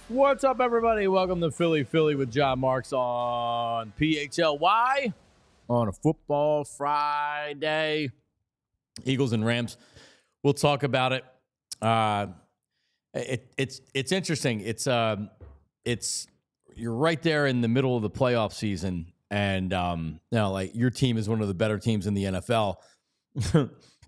What's up, everybody? Welcome to Philly with Jon Marks on PHLY on a football Friday. Eagles and Rams. We'll talk about it. It's interesting. It's you're right there in the middle of the playoff season, and like your team is one of the better teams in the NFL.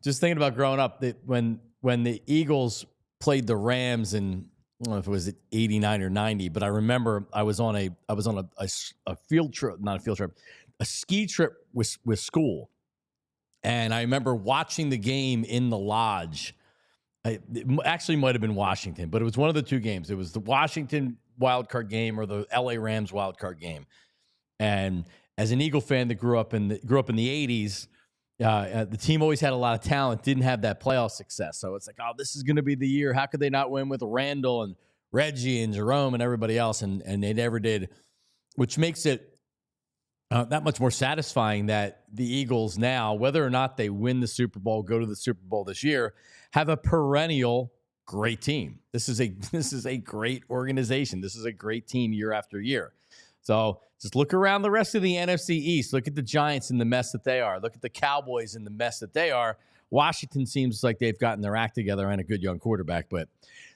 Just thinking about growing up, that when the Eagles played the Rams in, I don't know if it was 89 or 90, but I remember I was on a field trip, not a field trip, a ski trip with school. And I remember watching the game in the lodge. It actually might have been Washington, but it was one of the two games. It was the Washington wildcard game or the LA Rams wildcard game. And as an Eagle fan that grew up in the 80s, the team always had a lot of talent, didn't have that playoff success. So it's like, oh, this is going to be the year. How could they not win with Randall and Reggie and Jerome and everybody else? And they never did, which makes it that much more satisfying that the Eagles now, whether or not they win the Super Bowl, go to the Super Bowl this year, have a perennial great team. This is a great organization. This is a great team year after year. So just look around the rest of the NFC East. Look at the Giants in the mess that they are. Look at the Cowboys in the mess that they are. Washington seems like they've gotten their act together and a good young quarterback, but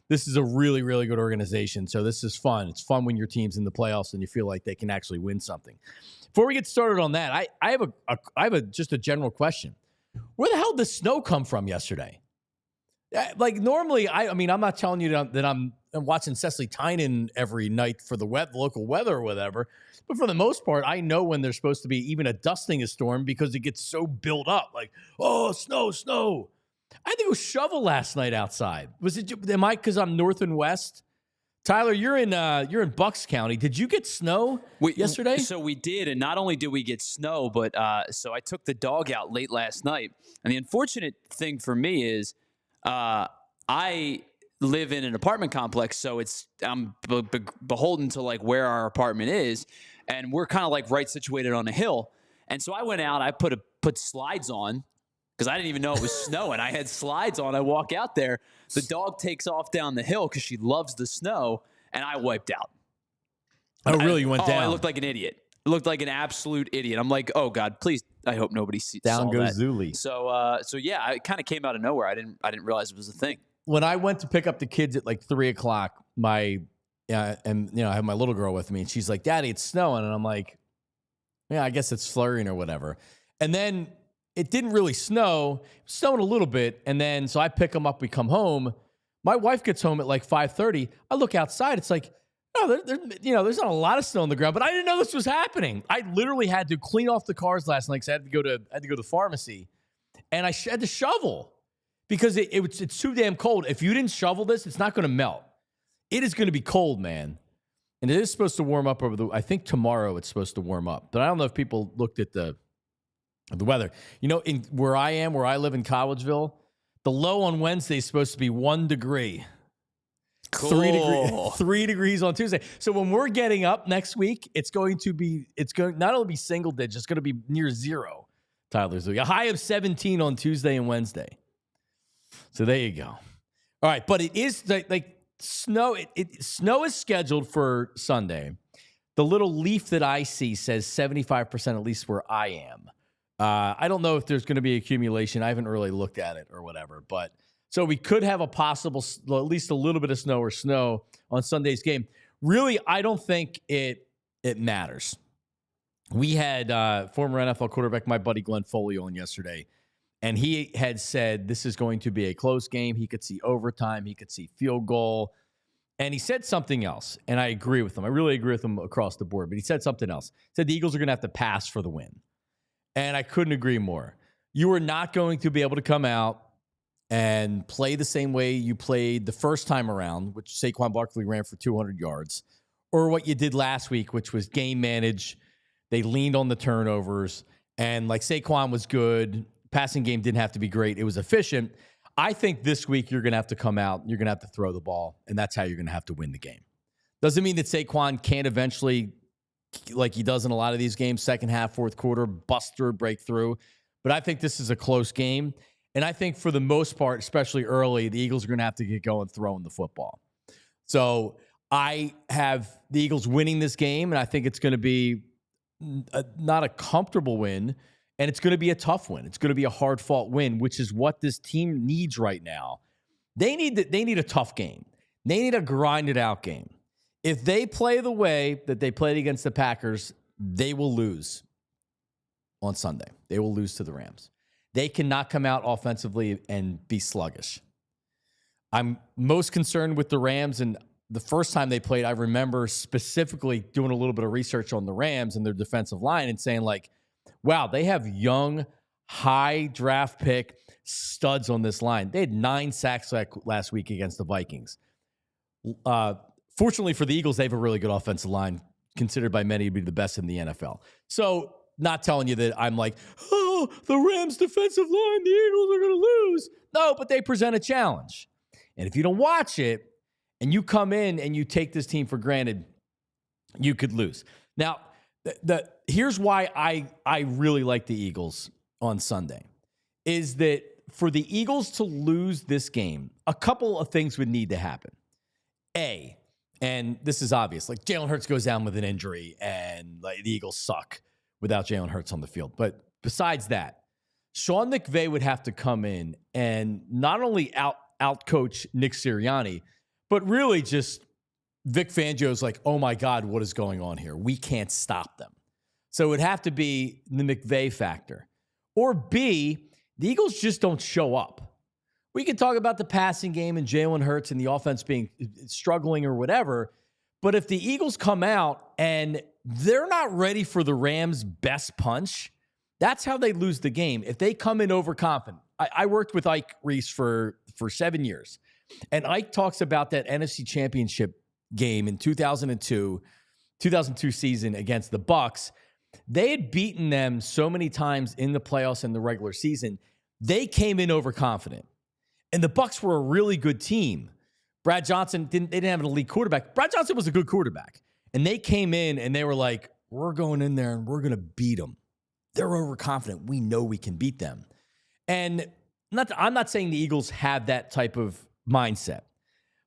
this is a really, really good organization. So this is fun. It's fun when your team's in the playoffs and you feel like they can actually win something. Before we get started on that, I have just a general question. Where the hell did the snow come from yesterday? Like normally, I mean, I'm not telling you that I'm watching Cecily Tynan every night for the local weather or whatever. But for the most part, I know when there's supposed to be even a dusting a storm because it gets so built up. Like, oh, snow. I think it was shovel last night outside. Was it? Am I because I'm north and west? Tyler, you're in Bucks County. Did you get snow yesterday? So we did, and not only did we get snow, but so I took the dog out late last night. And the unfortunate thing for me is I live in an apartment complex, so I'm beholden to like where our apartment is, and we're kind of like right situated on a hill. And so I went out, I put slides on because I didn't even know it was snowing. I had slides on. I walk out there, the dog takes off down the hill because she loves the snow, and I wiped out. Oh, really? You went down? I looked like an idiot. I looked like an absolute idiot. I'm like, oh God, please. I hope nobody saw that. Down goes Zuli. So yeah, it kind of came out of nowhere. I didn't realize it was a thing. When I went to pick up the kids at like 3:00, I have my little girl with me, and she's like, "Daddy, it's snowing," and I'm like, "Yeah, I guess it's flurrying or whatever." And then it didn't really snow. It was snowing a little bit, and then so I pick them up. We come home. My wife gets home at like 5:30. I look outside. It's like, oh, there's not a lot of snow on the ground, but I didn't know this was happening. I literally had to clean off the cars last night because I had to go to the pharmacy, and I had to shovel because it's too damn cold. If you didn't shovel this, it's not going to melt. It is going to be cold, man, and it is supposed to warm up I think tomorrow it's supposed to warm up, but I don't know if people looked at the weather. In where I live in Collegeville, the low on Wednesday is supposed to be 1 degree. Cool. 3 degrees on Tuesday. So when we're getting up next week, it's going not only be single digits, it's going to be near zero. Tyler's a high of 17 on Tuesday and Wednesday. So there you go. All right, but it is like snow. Snow is scheduled for Sunday. The little leaf that I see says 75% at least where I am. I don't know if there's going to be accumulation. I haven't really looked at it or whatever, but. So we could have a possible, at least a little bit of snow on Sunday's game. Really, I don't think it matters. We had former NFL quarterback, my buddy Glenn Foley, on yesterday, and he had said this is going to be a close game. He could see overtime. He could see field goal. And he said something else, and I agree with him. I really agree with him across the board, but he said something else. He said the Eagles are going to have to pass for the win. And I couldn't agree more. You are not going to be able to come out and play the same way you played the first time around, which Saquon Barkley ran for 200 yards, or what you did last week, which was game manage. They leaned on the turnovers, and like Saquon was good. Passing game didn't have to be great. It was efficient. I think this week you're going to have to come out. You're going to have to throw the ball, and that's how you're going to have to win the game. Doesn't mean that Saquon can't eventually, like he does in a lot of these games, second half, fourth quarter, bust through, break through. But I think this is a close game. And I think for the most part, especially early, the Eagles are going to have to get going throwing the football. So I have the Eagles winning this game, and I think it's going to be not a comfortable win, and it's going to be a tough win. It's going to be a hard-fought win, which is what this team needs right now. They need a tough game. They need a grinded-out game. If they play the way that they played against the Packers, they will lose on Sunday. They will lose to the Rams. They cannot come out offensively and be sluggish. I'm most concerned with the Rams, and the first time they played, I remember specifically doing a little bit of research on the Rams and their defensive line and saying, like, wow, they have young, high draft pick studs on this line. They had 9 sacks last week against the Vikings. Fortunately for the Eagles, they have a really good offensive line, considered by many to be the best in the NFL. So, not telling you that I'm like, oh, the Rams defensive line, the Eagles are going to lose. No, but they present a challenge. And if you don't watch it, and you come in and you take this team for granted, you could lose. Now, here's why I really like the Eagles on Sunday, is that for the Eagles to lose this game, a couple of things would need to happen. A, and this is obvious, like Jalen Hurts goes down with an injury and like the Eagles suck without Jalen Hurts on the field. But besides that, Sean McVay would have to come in and not only out-coach Nick Sirianni, but really just Vic Fangio's like, oh my God, what is going on here? We can't stop them. So it would have to be the McVay factor. Or B, the Eagles just don't show up. We can talk about the passing game and Jalen Hurts and the offense being struggling or whatever, but if the Eagles come out and they're not ready for the Rams' best punch, that's how they lose the game. If they come in overconfident. I worked with Ike Reese for 7 years. And Ike talks about that NFC Championship game in 2002 season against the Bucs. They had beaten them so many times in the playoffs and the regular season. They came in overconfident. And the Bucs were a really good team. Brad Johnson didn't have an elite quarterback. Brad Johnson was a good quarterback. And they came in and they were like, we're going in there and we're going to beat them. They're overconfident. We know we can beat them. And I'm not saying the Eagles have that type of mindset.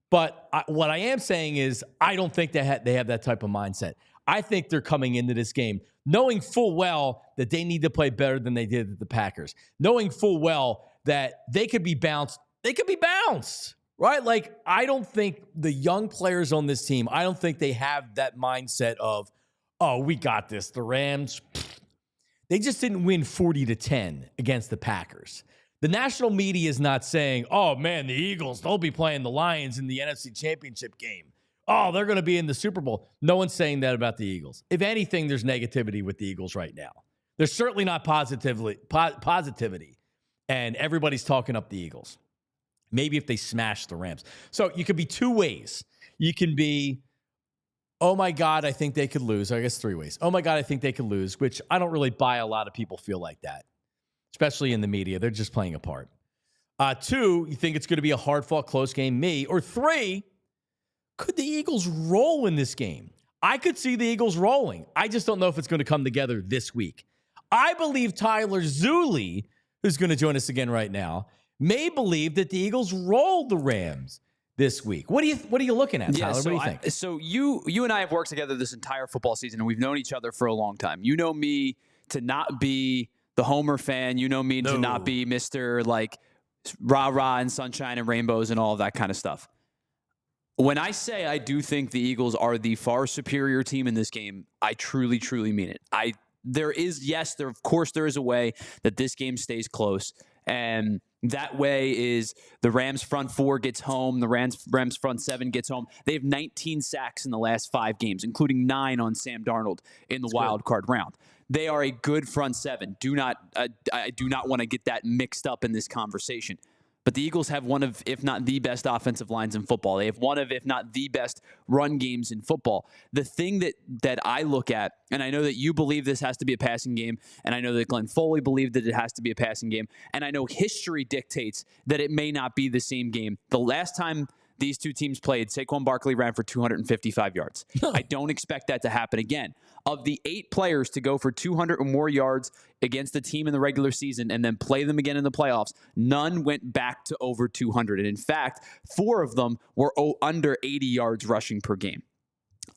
But what I am saying is I don't think they have that type of mindset. I think they're coming into this game knowing full well that they need to play better than they did at the Packers, knowing full well that they could be bounced. They could be bounced, right? Like, I don't think the young players on this team, I don't think they have that mindset of, oh, we got this. The Rams, they just didn't win 40-10 against the Packers. The national media is not saying, oh, man, the Eagles, they'll be playing the Lions in the NFC Championship game. Oh, they're going to be in the Super Bowl. No one's saying that about the Eagles. If anything, there's negativity with the Eagles right now. There's certainly not positivity, and everybody's talking up the Eagles. Maybe if they smash the Rams. So you could be 2 ways. You can be, oh, my God, I think they could lose. I guess 3 ways. Oh, my God, I think they could lose, which I don't really buy a lot of people feel like that. Especially in the media. They're just playing a part. 2, you think it's going to be a hard-fought, close game, me. Or 3, could the Eagles roll in this game? I could see the Eagles rolling. I just don't know if it's going to come together this week. I believe Tyler Zulli, who's going to join us again right now, may believe that the Eagles rolled the Rams this week. What are you looking at, Tyler? What do you think? So you and I have worked together this entire football season, and we've known each other for a long time. You know me to not be the Homer fan. You know me to not be Mr. like rah-rah and sunshine and rainbows and all of that kind of stuff. When I say I do think the Eagles are the far superior team in this game, I truly, truly mean it. Of course there is a way that this game stays close. And that way is the Rams front 4 gets home. The Rams front 7 gets home. They have 19 sacks in the last 5 games, including 9 on Sam Darnold in the wild card round. They are a good front 7. I do not want to get that mixed up in this conversation. But the Eagles have one of, if not the best offensive lines in football. They have one of, if not the best run games in football. The thing that I look at, and I know that you believe this has to be a passing game, and I know that Glenn Foley believed that it has to be a passing game, and I know history dictates that it may not be the same game. The last time these two teams played, Saquon Barkley ran for 255 yards. I don't expect that to happen again. Of the 8 players to go for 200 or more yards against a team in the regular season and then play them again in the playoffs, none went back to over 200. And in fact, 4 of them were under 80 yards rushing per game.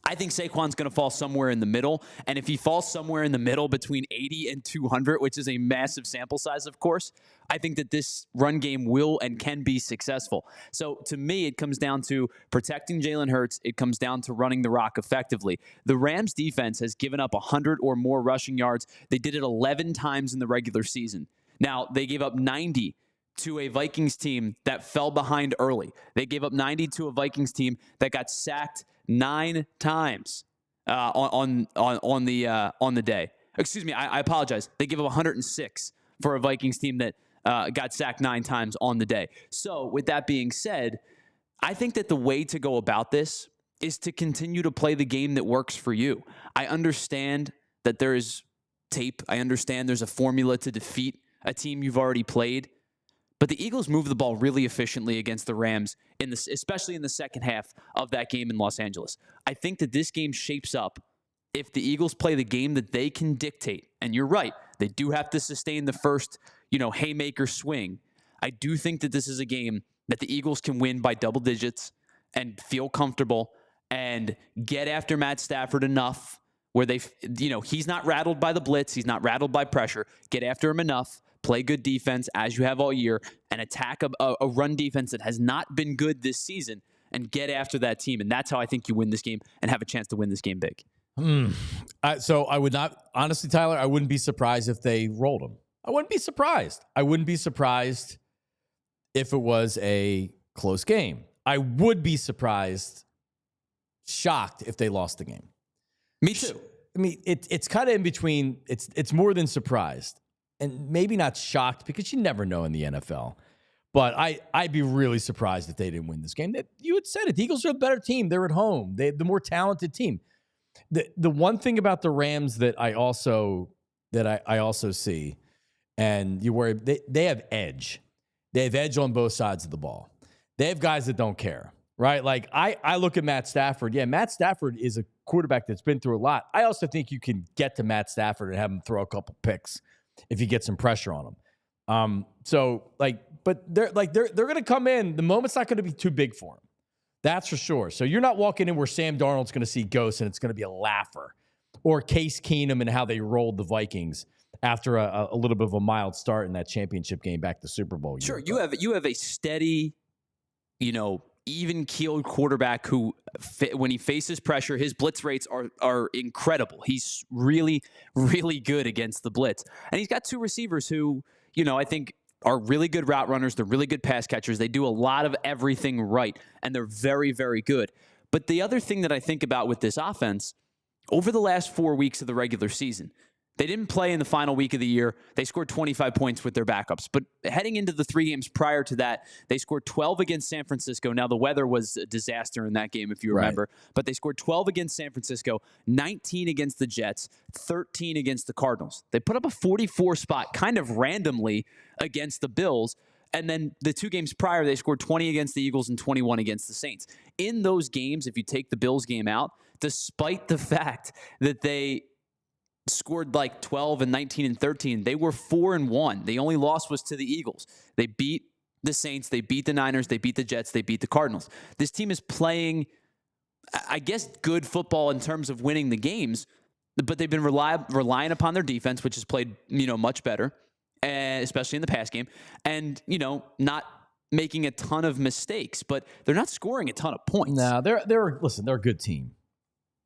I think Saquon's going to fall somewhere in the middle. And if he falls somewhere in the middle between 80 and 200, which is a massive sample size, of course, I think that this run game will and can be successful. So to me, it comes down to protecting Jalen Hurts. It comes down to running the rock effectively. The Rams defense has given up 100 or more rushing yards. They did it 11 times in the regular season. Now, they gave up 90 to a Vikings team that fell behind early. They gave up 90 to a Vikings team that got sacked 9 times on the day. Excuse me, I apologize. They give up 106 for a Vikings team that got sacked 9 times on the day. So with that being said, I think that the way to go about this is to continue to play the game that works for you. I understand that there is tape. I understand there's a formula to defeat a team you've already played. But the Eagles moved the ball really efficiently against the Rams, especially in the second half of that game in Los Angeles. I think that this game shapes up if the Eagles play the game that they can dictate. And you're right, they do have to sustain the first, haymaker swing. I do think that this is a game that the Eagles can win by double digits and feel comfortable and get after Matt Stafford enough where he's not rattled by the blitz, he's not rattled by pressure. Get after him enough. Play good defense as you have all year and attack a run defense that has not been good this season and get after that team. And that's how I think you win this game and have a chance to win this game big. So I would not, honestly, Tyler, I wouldn't be surprised if they rolled them. I wouldn't be surprised. I wouldn't be surprised if it was a close game. I would be shocked if they lost the game. Me too. I mean, it's kind of in between. It's more than surprised. And maybe not shocked because you never know in the NFL. But I'd be really surprised if they didn't win this game. You had said it. The Eagles are a better team. They're at home. They're the more talented team. The one thing about the Rams that I also see, and you worry, they have edge. They have edge on both sides of the ball. They have guys that don't care, right? Like I look at Matt Stafford. Yeah, Matt Stafford is a quarterback that's been through a lot. I also think you can get to Matt Stafford and have him throw a couple picks if you get some pressure on him. But they're going to come in. The moment's not going to be too big for him. That's for sure. So you're not walking in where Sam Darnold's going to see ghosts and it's going to be a laugher, or Case Keenum and how they rolled the Vikings after a little bit of a mild start in that championship game back to Super Bowl. Sure, you have a steady, even-keeled quarterback who, when he faces pressure, his blitz rates are incredible. He's really, really good against the blitz. And he's got 2 receivers who, I think are really good route runners. They're really good pass catchers. They do a lot of everything right, and they're very, very good. But the other thing that I think about with this offense, over the last 4 weeks of the regular season, they didn't play in the final week of the year. They scored 25 points with their backups. But heading into the 3 games prior to that, they scored 12 against San Francisco. Now, the weather was a disaster in that game, if you remember. Right. But they scored 12 against San Francisco, 19 against the Jets, 13 against the Cardinals. They put up a 44 spot kind of randomly against the Bills. And then the 2 games prior, they scored 20 against the Eagles and 21 against the Saints. In those games, if you take the Bills game out, despite the fact that they scored like 12 and 19 and 13, they were 4-1. The only loss was to the Eagles. They beat the Saints, they beat the Niners, they beat the Jets, they beat the Cardinals. This team is playing, I guess, good football in terms of winning the games, but they've been relying upon their defense, which has played, much better, especially in the pass game, and, not making a ton of mistakes, but they're not scoring a ton of points. No, they're a good team.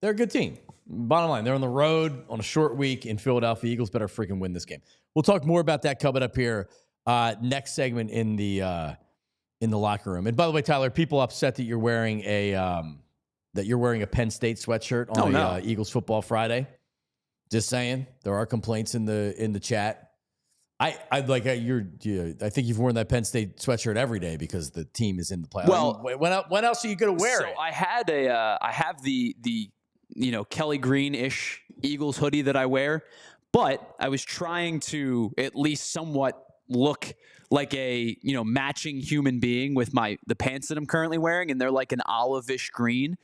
They're a good team. Bottom line, they're on the road on a short week in Philadelphia. Eagles better freaking win this game. We'll talk more about that coming up here next segment in the locker room. And by the way, Tyler, people upset that you're wearing a Penn State sweatshirt on Eagles Football Friday. Just saying, there are complaints in the chat. I think you've worn that Penn State sweatshirt every day because the team is in the playoffs. Well, when else are you going to wear it? I have the Kelly Green-ish Eagles hoodie that I wear, but I was trying to at least somewhat look like a matching human being with the pants that I'm currently wearing, and they're like an olive-ish green.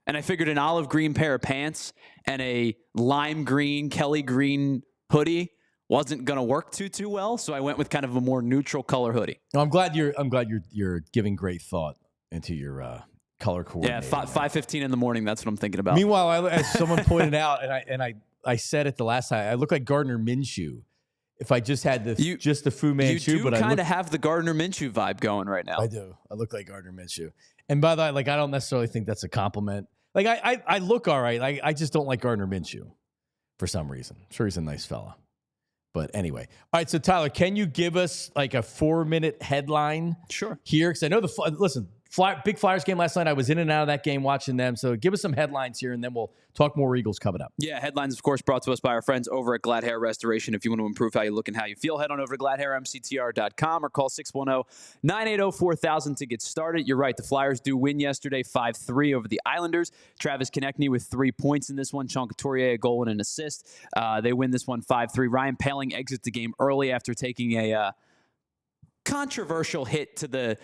And I figured an olive green pair of pants and a lime green, Kelly green hoodie wasn't going to work too well, so I went with kind of a more neutral color hoodie. No, I'm glad you're giving great thought into your color coordinating. Yeah, 5:15 in the morning. That's what I'm thinking about. Meanwhile, as someone pointed out, and I said it the last time, I look like Gardner Minshew. If I just had just the Fu Manchu, but I kind of have the Gardner Minshew vibe going right now. I do. I look like Gardner Minshew. And by the way, like I don't necessarily think that's a compliment. Like I look all right. I just don't like Gardner Minshew for some reason. I'm sure he's a nice fella. But anyway. All right, so Tyler, can you give us like a 4-minute headline? Sure. Here, because I know big Flyers game last night. I was in and out of that game watching them. So give us some headlines here, and then we'll talk more Eagles coming up. Yeah, headlines, of course, brought to us by our friends over at Glad Hair Restoration. If you want to improve how you look and how you feel, head on over to gladhairmctr.com or call 610-980-4000 to get started. You're right. The Flyers do win yesterday 5-3 over the Islanders. Travis Konecny with 3 points in this one. Sean Couturier, a goal and an assist. They win this one 5-3. Ryan Poehling exits the game early after taking a controversial hit to they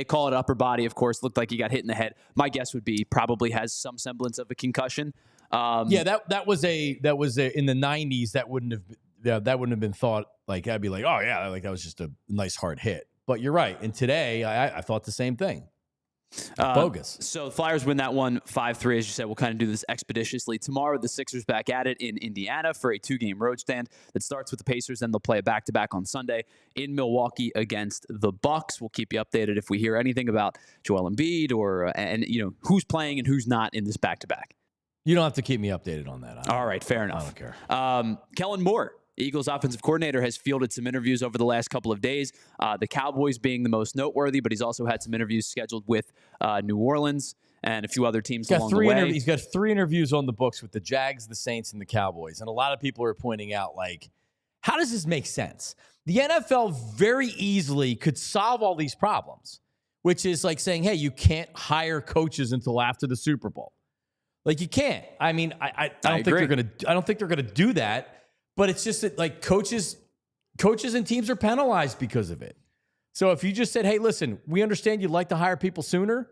call it upper body, of course. Looked like he got hit in the head. My guess would be probably has some semblance of a concussion. That was in the 90s. That wouldn't have been thought like, I'd be like, oh yeah, like that was just a nice hard hit. But you're right. And today I thought the same thing. Bogus. So the Flyers win that one 5-3. As you said, we'll kind of do this expeditiously. Tomorrow, the Sixers back at it in Indiana for a 2-game road stand that starts with the Pacers. Then they'll play a back-to-back on Sunday in Milwaukee against the Bucks. We'll keep you updated if we hear anything about Joel Embiid or who's playing and who's not in this back-to-back. You don't have to keep me updated on that. All right, fair enough. I don't care. Kellen Moore, Eagles offensive coordinator, has fielded some interviews over the last couple of days. The Cowboys being the most noteworthy, but he's also had some interviews scheduled with New Orleans and a few other teams along the way. He's got 3 interviews on the books with the Jags, the Saints, and the Cowboys. And a lot of people are pointing out, like, how does this make sense? The NFL very easily could solve all these problems, which is like saying, hey, you can't hire coaches until after the Super Bowl. Like, you can't. I mean, I don't think they're gonna do that. But it's just that, like, coaches and teams are penalized because of it. So if you just said, hey, listen, we understand you'd like to hire people sooner,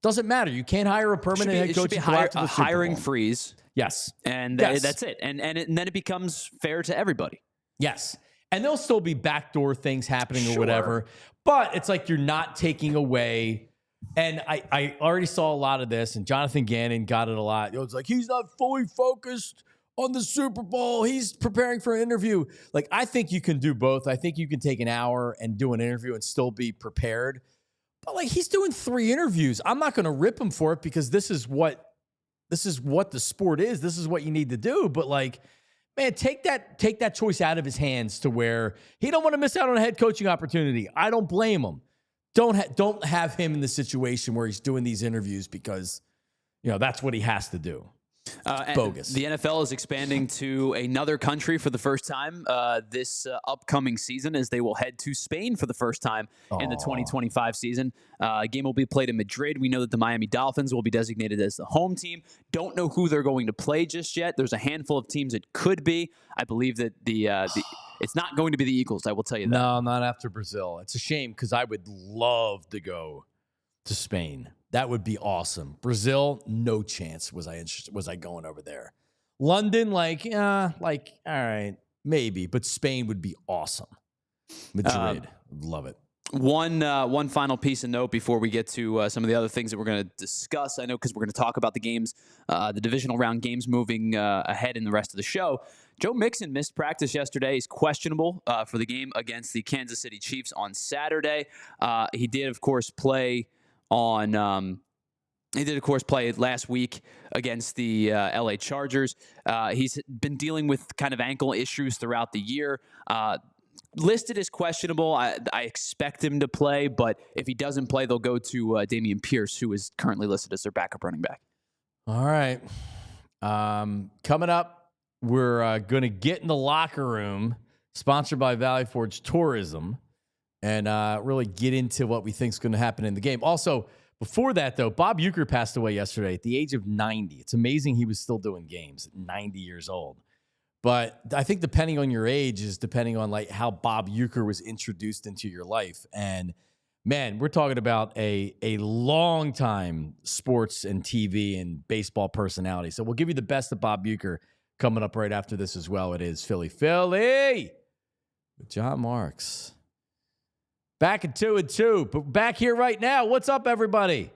doesn't matter. You can't hire a permanent head coach until after the Super Bowl. Hiring freeze. Yes. And that's it. And then it becomes fair to everybody. Yes. And there'll still be backdoor things happening or whatever. But it's like you're not taking away. And I already saw a lot of this, and Jonathan Gannon got it a lot. It was like, he's not fully focused on the Super Bowl. He's preparing for an interview. Like, I think you can do both. I think you can take an hour and do an interview and still be prepared. But, like, he's doing 3 interviews. I'm not going to rip him for it because this is what the sport is. This is what you need to do. But, like, man, take that choice out of his hands to where he don't want to miss out on a head coaching opportunity. I don't blame him. Don't have him in the situation where he's doing these interviews because, that's what he has to do. Bogus. The NFL is expanding to another country for the first time this upcoming season, as they will head to Spain for the first time in the 2025 season. A game will be played in Madrid. We know that the Miami Dolphins will be designated as the home team. Don't know who they're going to play just yet. There's a handful of teams it could be. I believe that it's not going to be the Eagles. I will tell you that. No, not after Brazil. It's a shame because I would love to go to Spain. That would be awesome. Brazil, no chance was I going over there. London, all right, maybe. But Spain would be awesome. Madrid, love it. One final piece of note before we get to some of the other things that we're going to discuss. I know because we're going to talk about the games, the divisional round games moving ahead in the rest of the show. Joe Mixon missed practice yesterday. He's questionable for the game against the Kansas City Chiefs on Saturday. He did, of course, play last week against the LA Chargers. He's been dealing with kind of ankle issues throughout the year. Listed as questionable. I expect him to play, but if he doesn't play, they'll go to Dameon Pierce, who is currently listed as their backup running back. All right. Coming up, we're going to get in the locker room, sponsored by Valley Forge Tourism, and really get into what we think is going to happen in the game. Also, before that, though, Bob Uecker passed away yesterday at the age of 90. It's amazing he was still doing games at 90 years old. But I think depending on your age is depending on like how Bob Uecker was introduced into your life. And man, we're talking about a long time sports and TV and baseball personality. So we'll give you the best of Bob Uecker coming up right after this as well. It is Philly with Jon Marks. Back at 2-2, but back here right now. What's up, everybody?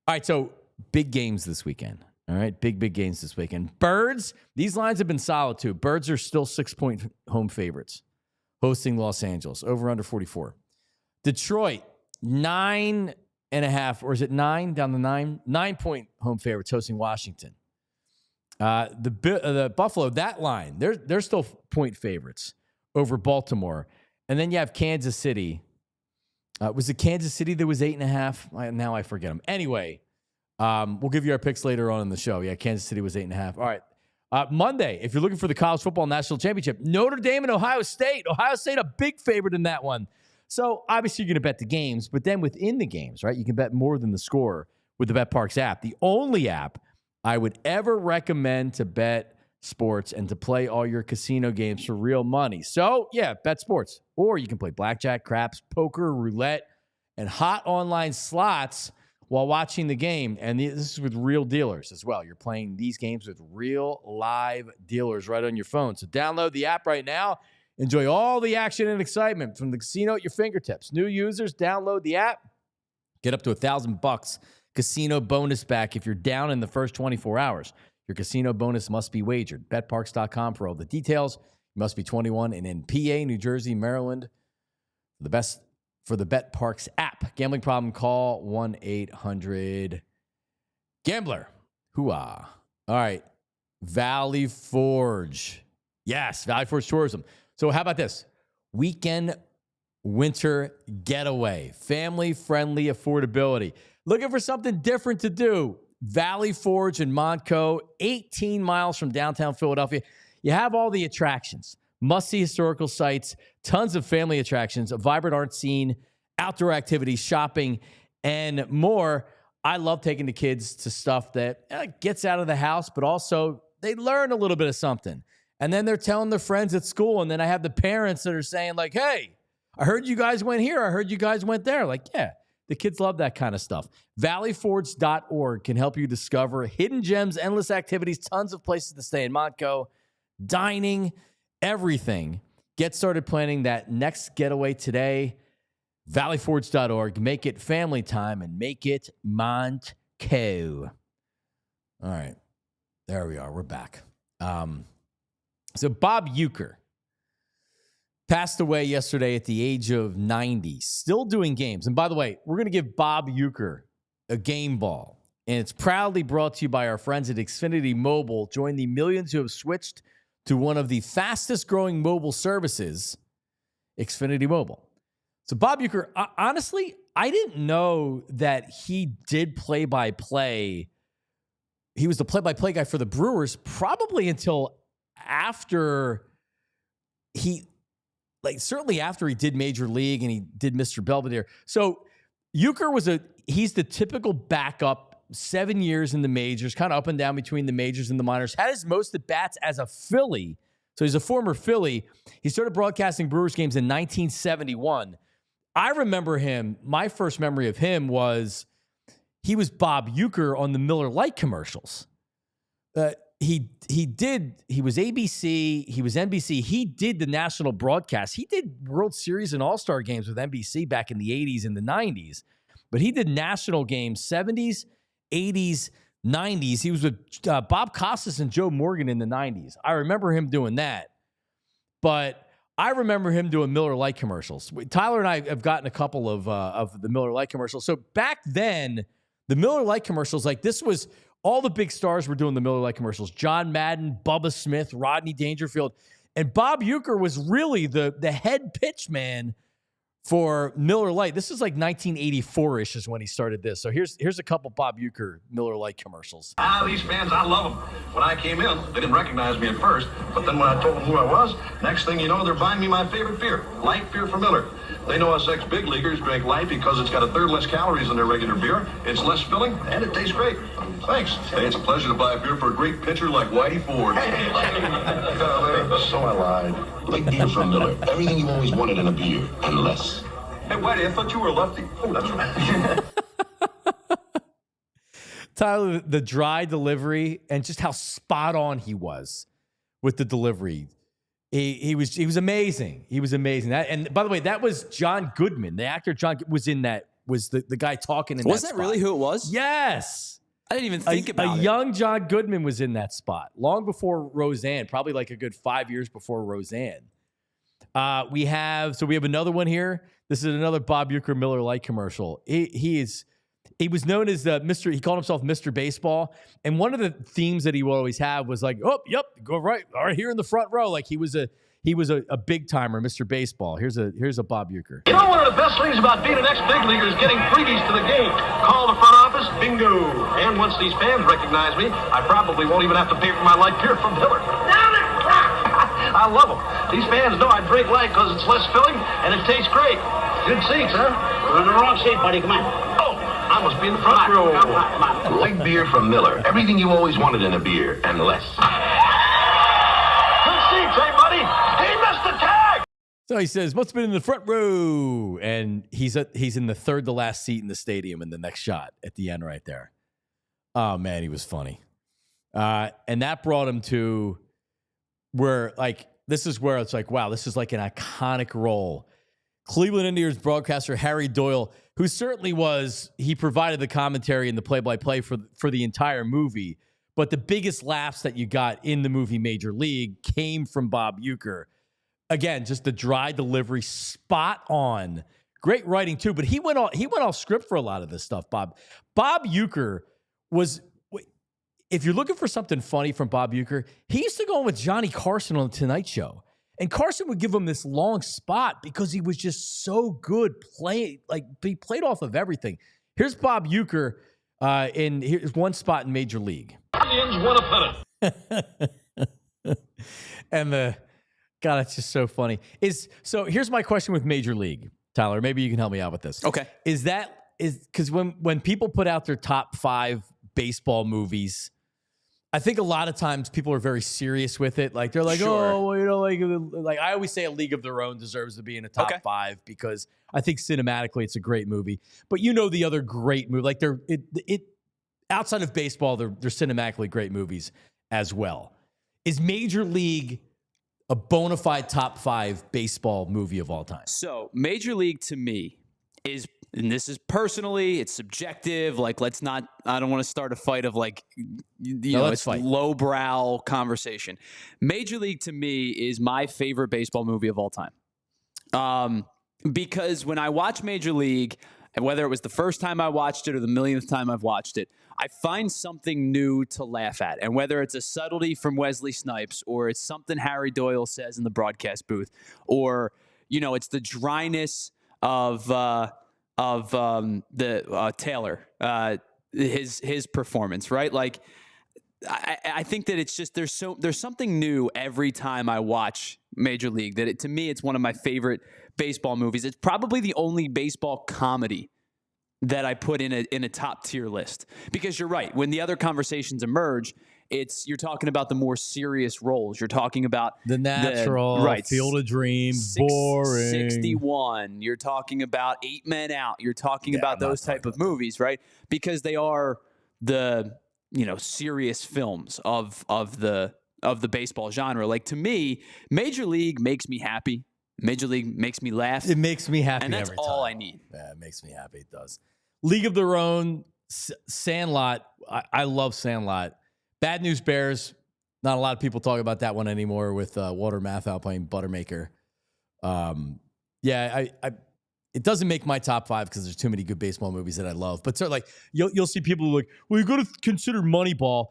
All right, so big games this weekend. All right, big games this weekend. Birds, these lines have been solid too. Birds are still 6-point home favorites, hosting Los Angeles, over under 44. Detroit, 9.5, or is it 9 down to 9? 9-point home favorites, hosting Washington. The Buffalo, that line, they're still point favorites over Baltimore. And then you have Kansas City. Was it Kansas City that was 8.5? Now I forget them. Anyway, we'll give you our picks later on in the show. Yeah, Kansas City was 8.5. All right. Monday, if you're looking for the college football national championship, Notre Dame and Ohio State. Ohio State, a big favorite in that one. So obviously you're going to bet the games, but then within the games, right, you can bet more than the score with the BetParx app. The only app I would ever recommend to bet sports and to play all your casino games for real money. So, yeah, bet sports. Or you can play blackjack, craps, poker, roulette, and hot online slots while watching the game. And this is with real dealers as well. You're playing these games with real live dealers right on your phone. So download the app right now. Enjoy all the action and excitement from the casino at your fingertips. New users, download the app. Get up to $1,000 casino bonus back if you're down in the first 24 hours. Your casino bonus must be wagered. BetParx.com for all the details. You must be 21 and in PA, New Jersey, Maryland. The best for the BetParx app. Gambling problem, call 1-800-GAMBLER. Hooah. All right. Valley Forge. Yes, Valley Forge Tourism. So how about this? Weekend winter getaway. Family-friendly affordability. Looking for something different to do? Valley Forge in Montco, 18 miles from downtown Philadelphia. You have all the attractions, must-see historical sites, tons of family attractions, a vibrant art scene, outdoor activities, shopping, and more. I love taking the kids to stuff that gets out of the house, but also they learn a little bit of something. And then they're telling their friends at school, and then I have the parents that are saying, like, hey, I heard you guys went here. I heard you guys went there. Like, yeah. The kids love that kind of stuff. ValleyForge.org can help you discover hidden gems, endless activities, tons of places to stay in Montco, dining, everything. Get started planning that next getaway today. ValleyForge.org. Make it family time and make it Montco. All right. There we are. We're back. So Bob Uecker passed away yesterday at the age of 90, still doing games. And by the way, we're going to give Bob Uecker a game ball. And it's proudly brought to you by our friends at Xfinity Mobile. Join the millions who have switched to one of the fastest growing mobile services, Xfinity Mobile. So Bob Uecker, honestly, I didn't know that he did play-by-play. He was the play-by-play guy for the Brewers probably until after certainly after he did Major League and he did Mr. Belvedere. So Uecker he's the typical backup, 7 years in the majors, kind of up and down between the majors and the minors. Had his most at bats as a Philly. So he's a former Philly. He started broadcasting Brewers games in 1971. I remember him. My first memory of him was he was Bob Uecker on the Miller Lite commercials. He was ABC, he was NBC. He did the national broadcast. He did World Series and All-Star games with NBC back in the 80s and the 90s. But he did national games 70s, 80s, 90s. He was with Bob Costas and Joe Morgan in the 90s. I remember him doing that. But I remember him doing Miller Lite commercials. Tyler and I have gotten a couple of the Miller Lite commercials. So back then, the Miller Lite commercials, like this was all the big stars were doing the Miller Lite commercials. John Madden, Bubba Smith, Rodney Dangerfield. And Bob Uecker was really the head pitch man for Miller Lite. This is like 1984-ish is when he started this. So here's a couple Bob Uecker Miller Lite commercials. These fans, I love them. When I came in, they didn't recognize me at first, but then when I told them who I was, next thing you know, they're buying me my favorite beer, Light Beer from Miller. They know us ex-big leaguers drink Light because it's got a third less calories than their regular beer. It's less filling, and it tastes great. Thanks. Hey, it's a pleasure to buy a beer for a great pitcher like Whitey Ford. So I lied. Light Beer from Miller. Everything you always wanted in a beer, and less. Hey, Whitey, I thought you were a lefty. Oh, that's right. Tyler, the dry delivery and just how spot on he was with the delivery. He was amazing. He was amazing. And by the way, that was John Goodman. The actor John was in that, was the guy talking in was that that spot. Really who it was? Yes. I didn't even think about it. A young John Goodman was in that spot long before Roseanne, probably like a good 5 years before Roseanne. We have another one here. This is another Bob Uecker Miller Lite commercial. He was known as Mr. He called himself Mr. Baseball, and one of the themes that he would always have was like, "Oh, yep, go right here in the front row." Like he was a big timer, Mr. Baseball. Here's a Bob Uecker. You know, one of the best things about being an ex-big leaguer is getting freebies to the game. Call the front office, bingo. And once these fans recognize me, I probably won't even have to pay for my Light Beer from Miller. I love them. These fans know I drink Light because it's less filling and it tastes great. Good seats, huh? You're in the wrong seat, buddy. Come on. Oh, I must be in the front row. Come on. Light Beer from Miller. Everything you always wanted in a beer, and less. Good seats, hey, buddy? He missed the tag! So he says, "Must have been in the front row," and he's in the third to last seat in the stadium in the next shot at the end right there. Oh man, he was funny, and that brought him to where this is where it's like, wow, this is like an iconic role. Cleveland Indians broadcaster Harry Doyle, who certainly he provided the commentary and the play-by-play for the entire movie, but the biggest laughs that you got in the movie Major League came from Bob Uecker. Again, just the dry delivery, spot on. Great writing too, but he went off script for a lot of this stuff, Bob. Bob Uecker was, if you're looking for something funny from Bob Uecker, he used to go on with Johnny Carson on the Tonight Show. And Carson would give him this long spot because he was just so good playing. Like, he played off of everything. Here's Bob Uecker, and here's one spot in Major League. Indians won a pennant. And God, it's just so funny. So here's my question with Major League, Tyler. Maybe you can help me out with this. Okay. Is because when people put out their top 5 baseball movies, I think a lot of times people are very serious with it. Like they're like, Sure. oh, well, you know, like I always say, A League of Their Own deserves to be in a top 5 because I think cinematically it's a great movie. But you know the other great movie, like outside of baseball, they're cinematically great movies as well. Is Major League a bona fide top 5 baseball movie of all time? So Major League to me is, and this is personally, it's subjective. Like, I don't want to start a fight of like, it's lowbrow conversation. Major League to me is my favorite baseball movie of all time. Because when I watch Major League, and whether it was the first time I watched it or the millionth time I've watched it, I find something new to laugh at. And whether it's a subtlety from Wesley Snipes or it's something Harry Doyle says in the broadcast booth, or, it's the dryness of Taylor, his performance, right? Like, I think that it's just there's something new every time I watch Major League. That to me, it's one of my favorite baseball movies. It's probably the only baseball comedy that I put in a top tier list, because you're right. When the other conversations emerge, you're talking about the more serious roles. You're talking about The Natural, right, Field of Dreams, boring. 61. You're talking about 8 Men Out. You're talking about those type of movies, right? Because they are the serious films of the baseball genre. Like, to me, Major League makes me happy. Major League makes me laugh. It makes me happy, and that's every time. all I need. Yeah, it makes me happy. It does. League of Their Own, Sandlot. I love Sandlot. Bad News Bears. Not a lot of people talk about that one anymore with Walter Matthau playing Buttermaker. It doesn't make my top 5 because there's too many good baseball movies that I love. But so, like, you'll see people like, well, you got to consider Moneyball.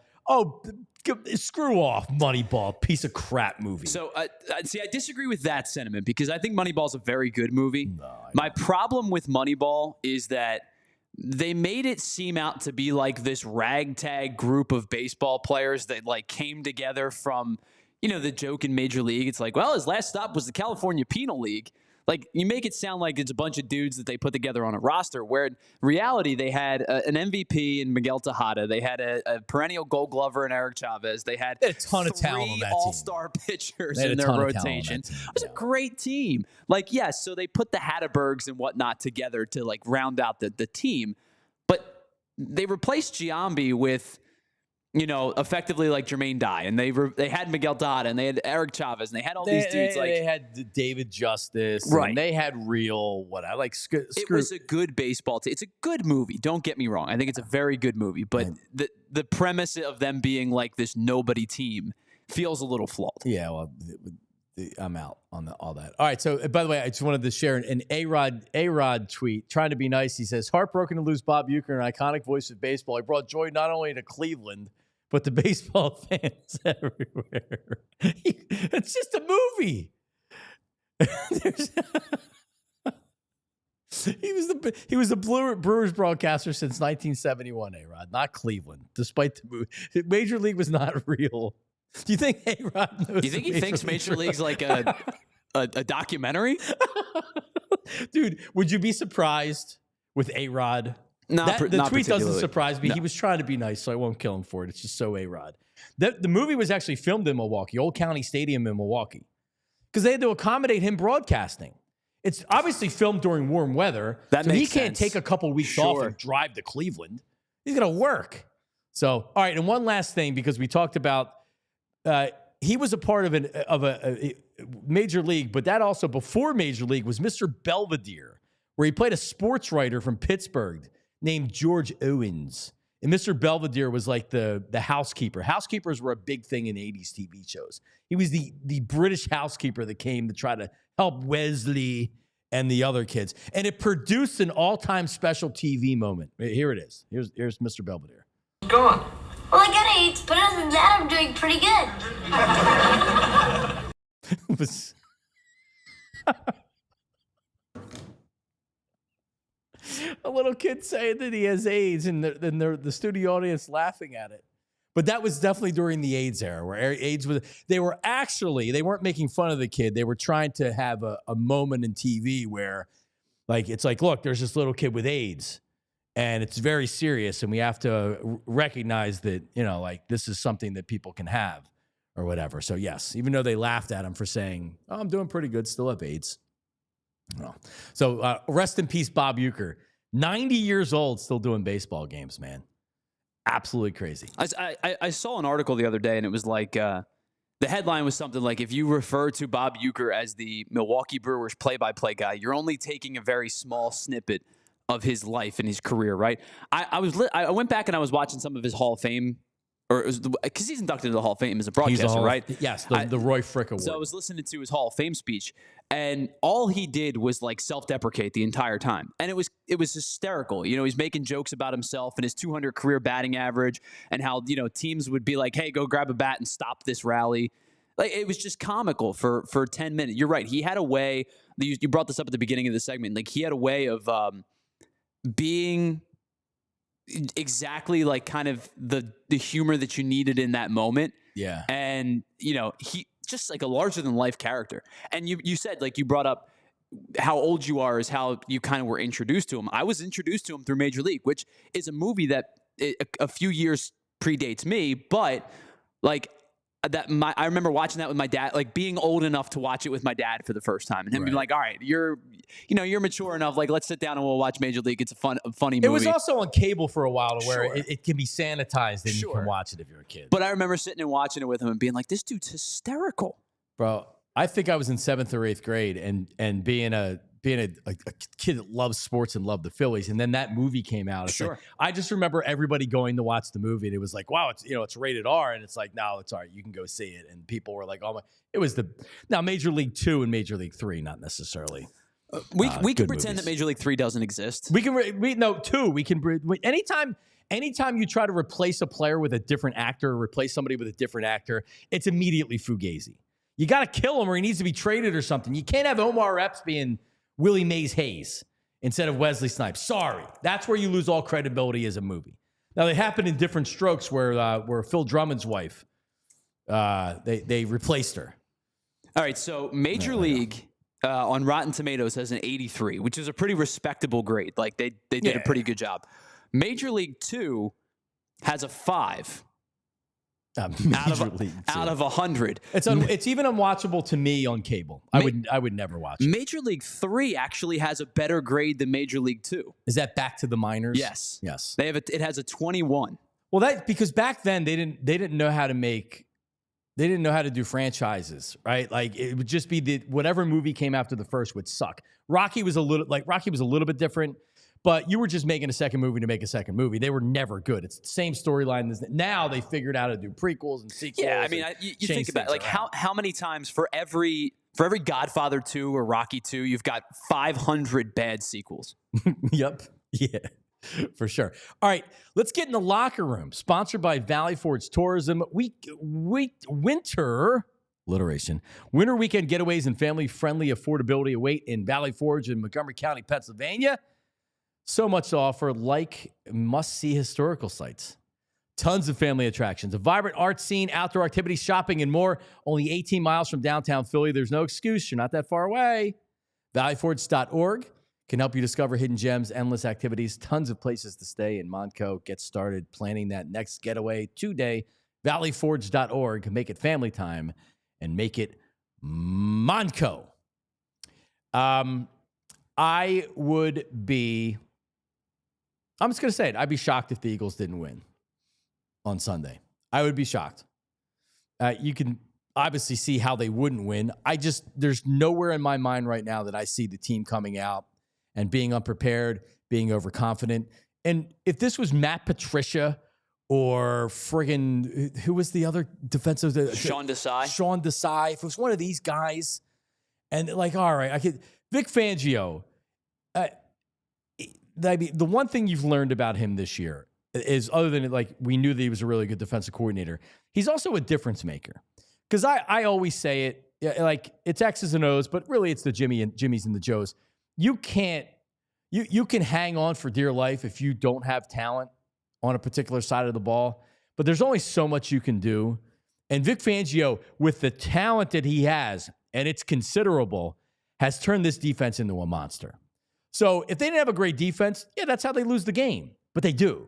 Screw off, Moneyball, piece of crap movie. So, see, I disagree with that sentiment because I think Moneyball's a very good movie. My problem with Moneyball is that they made it seem out to be like this ragtag group of baseball players that like came together from, the joke in Major League. It's like, well, his last stop was the California Penal League. Like, you make it sound like it's a bunch of dudes that they put together on a roster, where in reality they had an MVP in Miguel Tejada. They had a perennial Gold Glover in Eric Chavez. They had a ton of talent on that team. all-star pitchers in their rotation. It was a great team. Like, yes, so they put the Hattebergs and whatnot together to, like, round out the team. But they replaced Giambi with, effectively like Jermaine Dye, and they had Miguel Tejada, and they had Eric Chavez, and they had all these dudes. Like, they had David Justice, right? And they had It was a good baseball team. It's a good movie. Don't get me wrong. I think it's a very good movie, but the premise of them being like this nobody team feels a little flawed. Yeah, well, I'm out on all that. All right. So, by the way, I just wanted to share an A-Rod tweet. Trying to be nice, he says, heartbroken to lose Bob Uecker, an iconic voice of baseball. He brought joy not only to Cleveland, but to baseball fans everywhere. It's just a movie. He was the Brewers broadcaster since 1971, A-Rod, not Cleveland, despite the movie. Major League was not real. Do you think A-Rod knows? Do you think he thinks Major League's like a documentary? Dude, would you be surprised with A-Rod? The tweet doesn't surprise me. No. He was trying to be nice, so I won't kill him for it. It's just so A-Rod. The movie was actually filmed in Milwaukee, Old County Stadium in Milwaukee, because they had to accommodate him broadcasting. It's obviously filmed during warm weather, so he can't take a couple weeks off and drive to Cleveland. He's going to work. So, all right, and one last thing, because we talked about he was a part of a Major League, but that also before Major League was Mr. Belvedere, where he played a sports writer from Pittsburgh named George Owens. And Mr. Belvedere was like the housekeeper. Housekeepers were a big thing in 80s TV shows. He was the British housekeeper that came to try to help Wesley and the other kids. And it produced an all-time special TV moment. Here it is. Here's Mr. Belvedere. Gone. Well, I got AIDS, but other than that, I'm doing pretty good. A little kid saying that he has AIDS, and the studio audience laughing at it. But that was definitely during the AIDS era, where AIDS was. They weren't making fun of the kid. They were trying to have a moment in TV where, like, it's like, look, there's this little kid with AIDS, and it's very serious, and we have to recognize that, like, this is something that people can have or whatever. So yes, even though they laughed at him for saying, "Oh, I'm doing pretty good, still have AIDS." Well, so rest in peace, Bob Uecker. 90 years old, still doing baseball games, man. Absolutely crazy. I saw an article the other day, and it was like the headline was something like, if you refer to Bob Uecker as the Milwaukee Brewers play-by-play guy, you're only taking a very small snippet of his life and his career, right? I went back and I was watching some of his Hall of Fame, because he's inducted into the Hall of Fame as a broadcaster, right? Yes, the Roy Frick Award. So I was listening to his Hall of Fame speech, and all he did was like self-deprecate the entire time, and it was hysterical. He's making jokes about himself and his 200 career batting average, and how teams would be like, "Hey, go grab a bat and stop this rally." Like, it was just comical for 10 minutes. You're right. He had a way. You brought this up at the beginning of the segment. Like, he had a way of being exactly like kind of the humor that you needed in that moment. Yeah. And, he just like a larger than life character. And you said, like, you brought up how old you are is how you kind of were introduced to him. I was introduced to him through Major League, which is a movie that a few years predates me, but like I remember watching that with my dad, like being old enough to watch it with my dad for the first time, and him being like, "All right, you're mature enough. Like, let's sit down and we'll watch Major League. It's a funny movie." It was also on cable for a while, where it can be sanitized and you can watch it if you're a kid. But I remember sitting and watching it with him and being like, "This dude's hysterical, bro." I think I was in 7th or 8th grade, and being a kid that loves sports and loved the Phillies, and then that movie came out. It's like, I just remember everybody going to watch the movie, and it was like, wow, it's rated R, and it's like, no, it's all right, you can go see it. And people were like, oh my, it was now Major League 2 and Major League 3, not necessarily. We can pretend that Major League 3 doesn't exist. We can 2. We can anytime anytime you try to replace a player with a different actor, or replace somebody with a different actor, it's immediately Fugazi. You got to kill him or he needs to be traded or something. You can't have Omar Epps being Willie Mays Hayes instead of Wesley Snipes. Sorry. That's where you lose all credibility as a movie. Now, they happen in different strokes where Phil Drummond's wife, they replaced her. All right, so Major League on Rotten Tomatoes has an 83, which is a pretty respectable grade. Like, they did a pretty good job. Major League 2 has a 5. Out of 100. It's even unwatchable to me on cable. I would never watch it. Major League 3 actually has a better grade than Major League 2. Is that back to the minors? Yes. Yes. It has a 21. Well, because back then they didn't know how to do franchises, right? Like it would just be whatever movie came after the first would suck. Rocky was a little bit different. But you were just making a second movie to make a second movie. They were never good. It's the same storyline. Now they figured out how to do prequels and sequels. Yeah, I mean, you think about it. Like how many times for every Godfather 2 or Rocky 2, you've got 500 bad sequels. Yep. Yeah, for sure. All right, let's get in the locker room. Sponsored by Valley Forge Tourism. Winter weekend getaways and family-friendly affordability await in Valley Forge in Montgomery County, Pennsylvania. So much to offer, like must-see historical sites. Tons of family attractions, a vibrant art scene, outdoor activities, shopping, and more. Only 18 miles from downtown Philly. There's no excuse. You're not that far away. ValleyForge.org can help you discover hidden gems, endless activities, tons of places to stay in Montco. Get started planning that next getaway today. ValleyForge.org. Make it family time and make it Montco. I'm just going to say it. I'd be shocked if the Eagles didn't win on Sunday. I would be shocked. You can obviously see how they wouldn't win. There's nowhere in my mind right now that I see the team coming out and being unprepared, being overconfident. And if this was Matt Patricia or friggin', who was the other defensive? Sean Desai. Sean Desai. If it was one of these guys, and like, all right, Vic Fangio, the one thing you've learned about him this year is, other than like we knew that he was a really good defensive coordinator, he's also a difference maker. Because I always say it, like it's X's and O's, but really it's the Jimmys and the Joes. You can hang on for dear life if you don't have talent on a particular side of the ball, but there's only so much you can do. And Vic Fangio, with the talent that he has, and it's considerable, has turned this defense into a monster. So if they didn't have a great defense, yeah, that's how they lose the game. But they do.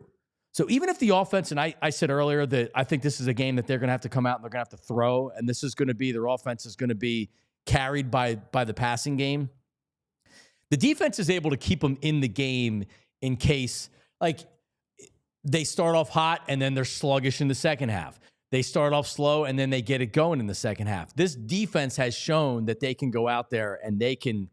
So even if the offense, and I said earlier that I think this is a game that they're going to have to come out and they're going to have to throw, and this is going to be, their offense is going to be carried by the passing game. The defense is able to keep them in the game in case, like, they start off hot and then they're sluggish in the second half. They start off slow and then they get it going in the second half. This defense has shown that they can go out there and they can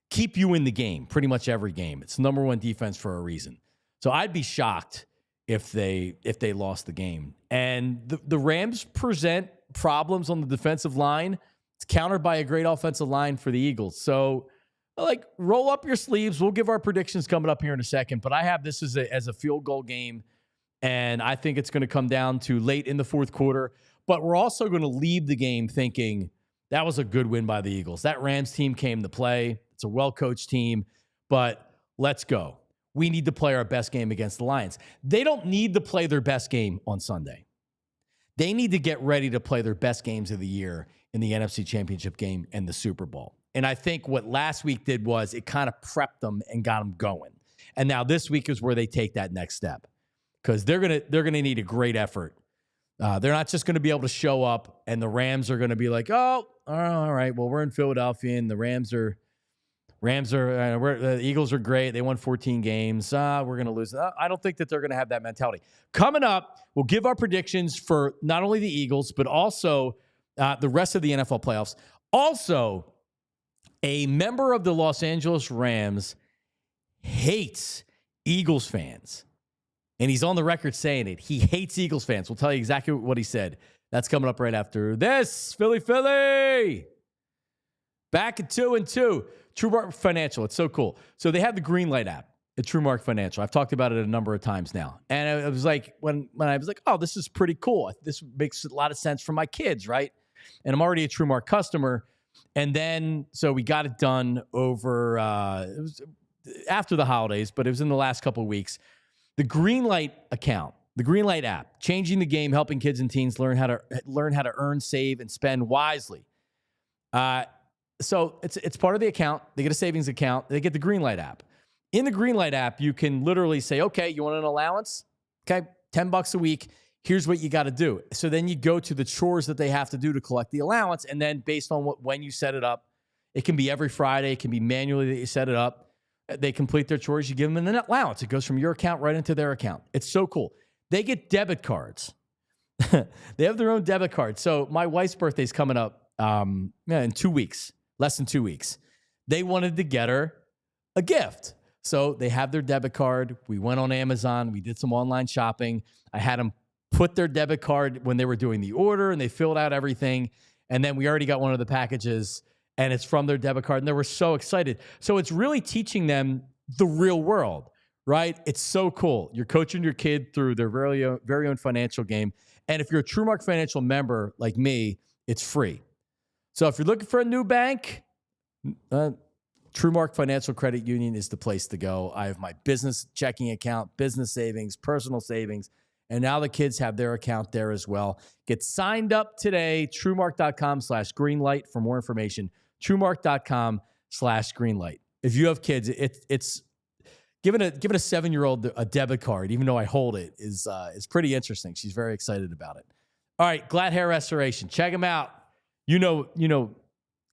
keep you in the game pretty much every game. It's number one defense for a reason. So I'd be shocked if they lost the game. And the Rams present problems on the defensive line. It's countered by a great offensive line for the Eagles. So, like, roll up your sleeves. We'll give our predictions coming up here in a second. But I have this as a field goal game, and I think it's going to come down to late in the fourth quarter. But we're also going to leave the game thinking that was a good win by the Eagles. That Rams team came to play. It's a well-coached team, but let's go. We need to play our best game against the Lions. They don't need to play their best game on Sunday. They need to get ready to play their best games of the year in the NFC Championship game and the Super Bowl. And I think what last week did was it kind of prepped them and got them going. And now this week is where they take that next step, because they're gonna need a great effort. They're not just going to be able to show up and the Rams are going to be like, oh, all right, well, we're in Philadelphia and the the Eagles are great. They won 14 games. We're going to lose. I don't think that they're going to have that mentality. Coming up, we'll give our predictions for not only the Eagles, but also the rest of the NFL playoffs. Also, a member of the Los Angeles Rams hates Eagles fans. And he's on the record saying it. He hates Eagles fans. We'll tell you exactly what he said. That's coming up right after this. Philly. Back at 2-2. TrueBar Financial. It's so cool. So they have the Greenlight app. at TrueMark Financial. I've talked about it a number of times now. And it was like, when I was like, oh, this is pretty cool. This makes a lot of sense for my kids, right? And I'm already a TrueMark customer. And then, so we got it done over, it was after the holidays, but it was in the last couple of weeks. The Greenlight account, the Greenlight app, changing the game, helping kids and teens learn how to earn, save, and spend wisely. So it's part of the account. They get a savings account. They get the Greenlight app. In the Greenlight app, you can literally say, okay, you want an allowance? Okay, $10 a week. Here's what you got to do. So then you go to the chores that they have to do to collect the allowance. And then based on when you set it up, it can be every Friday. It can be manually that you set it up. They complete their chores. You give them an allowance. It goes from your account right into their account. It's so cool. They get debit cards. They have their own debit card. So my wife's birthday is coming up in 2 weeks, less than 2 weeks. They wanted to get her a gift. So they have their debit card. We went on Amazon. We did some online shopping. I had them put their debit card when they were doing the order, and they filled out everything. And then we already got one of the packages, and it's from their debit card. And they were so excited. So it's really teaching them the real world, right? It's so cool. You're coaching your kid through their very own financial game. And if you're a TrueMark Financial member like me, it's free. So if you're looking for a new bank, TrueMark Financial Credit Union is the place to go. I have my business checking account, business savings, personal savings, and now the kids have their account there as well. Get signed up today, TrueMark.com/greenlight for more information. TrueMark.com/greenlight. If you have kids, it's giving a 7-year-old a debit card, even though I hold it, is pretty interesting. She's very excited about it. All right, Glad Hair Restoration. Check them out. You know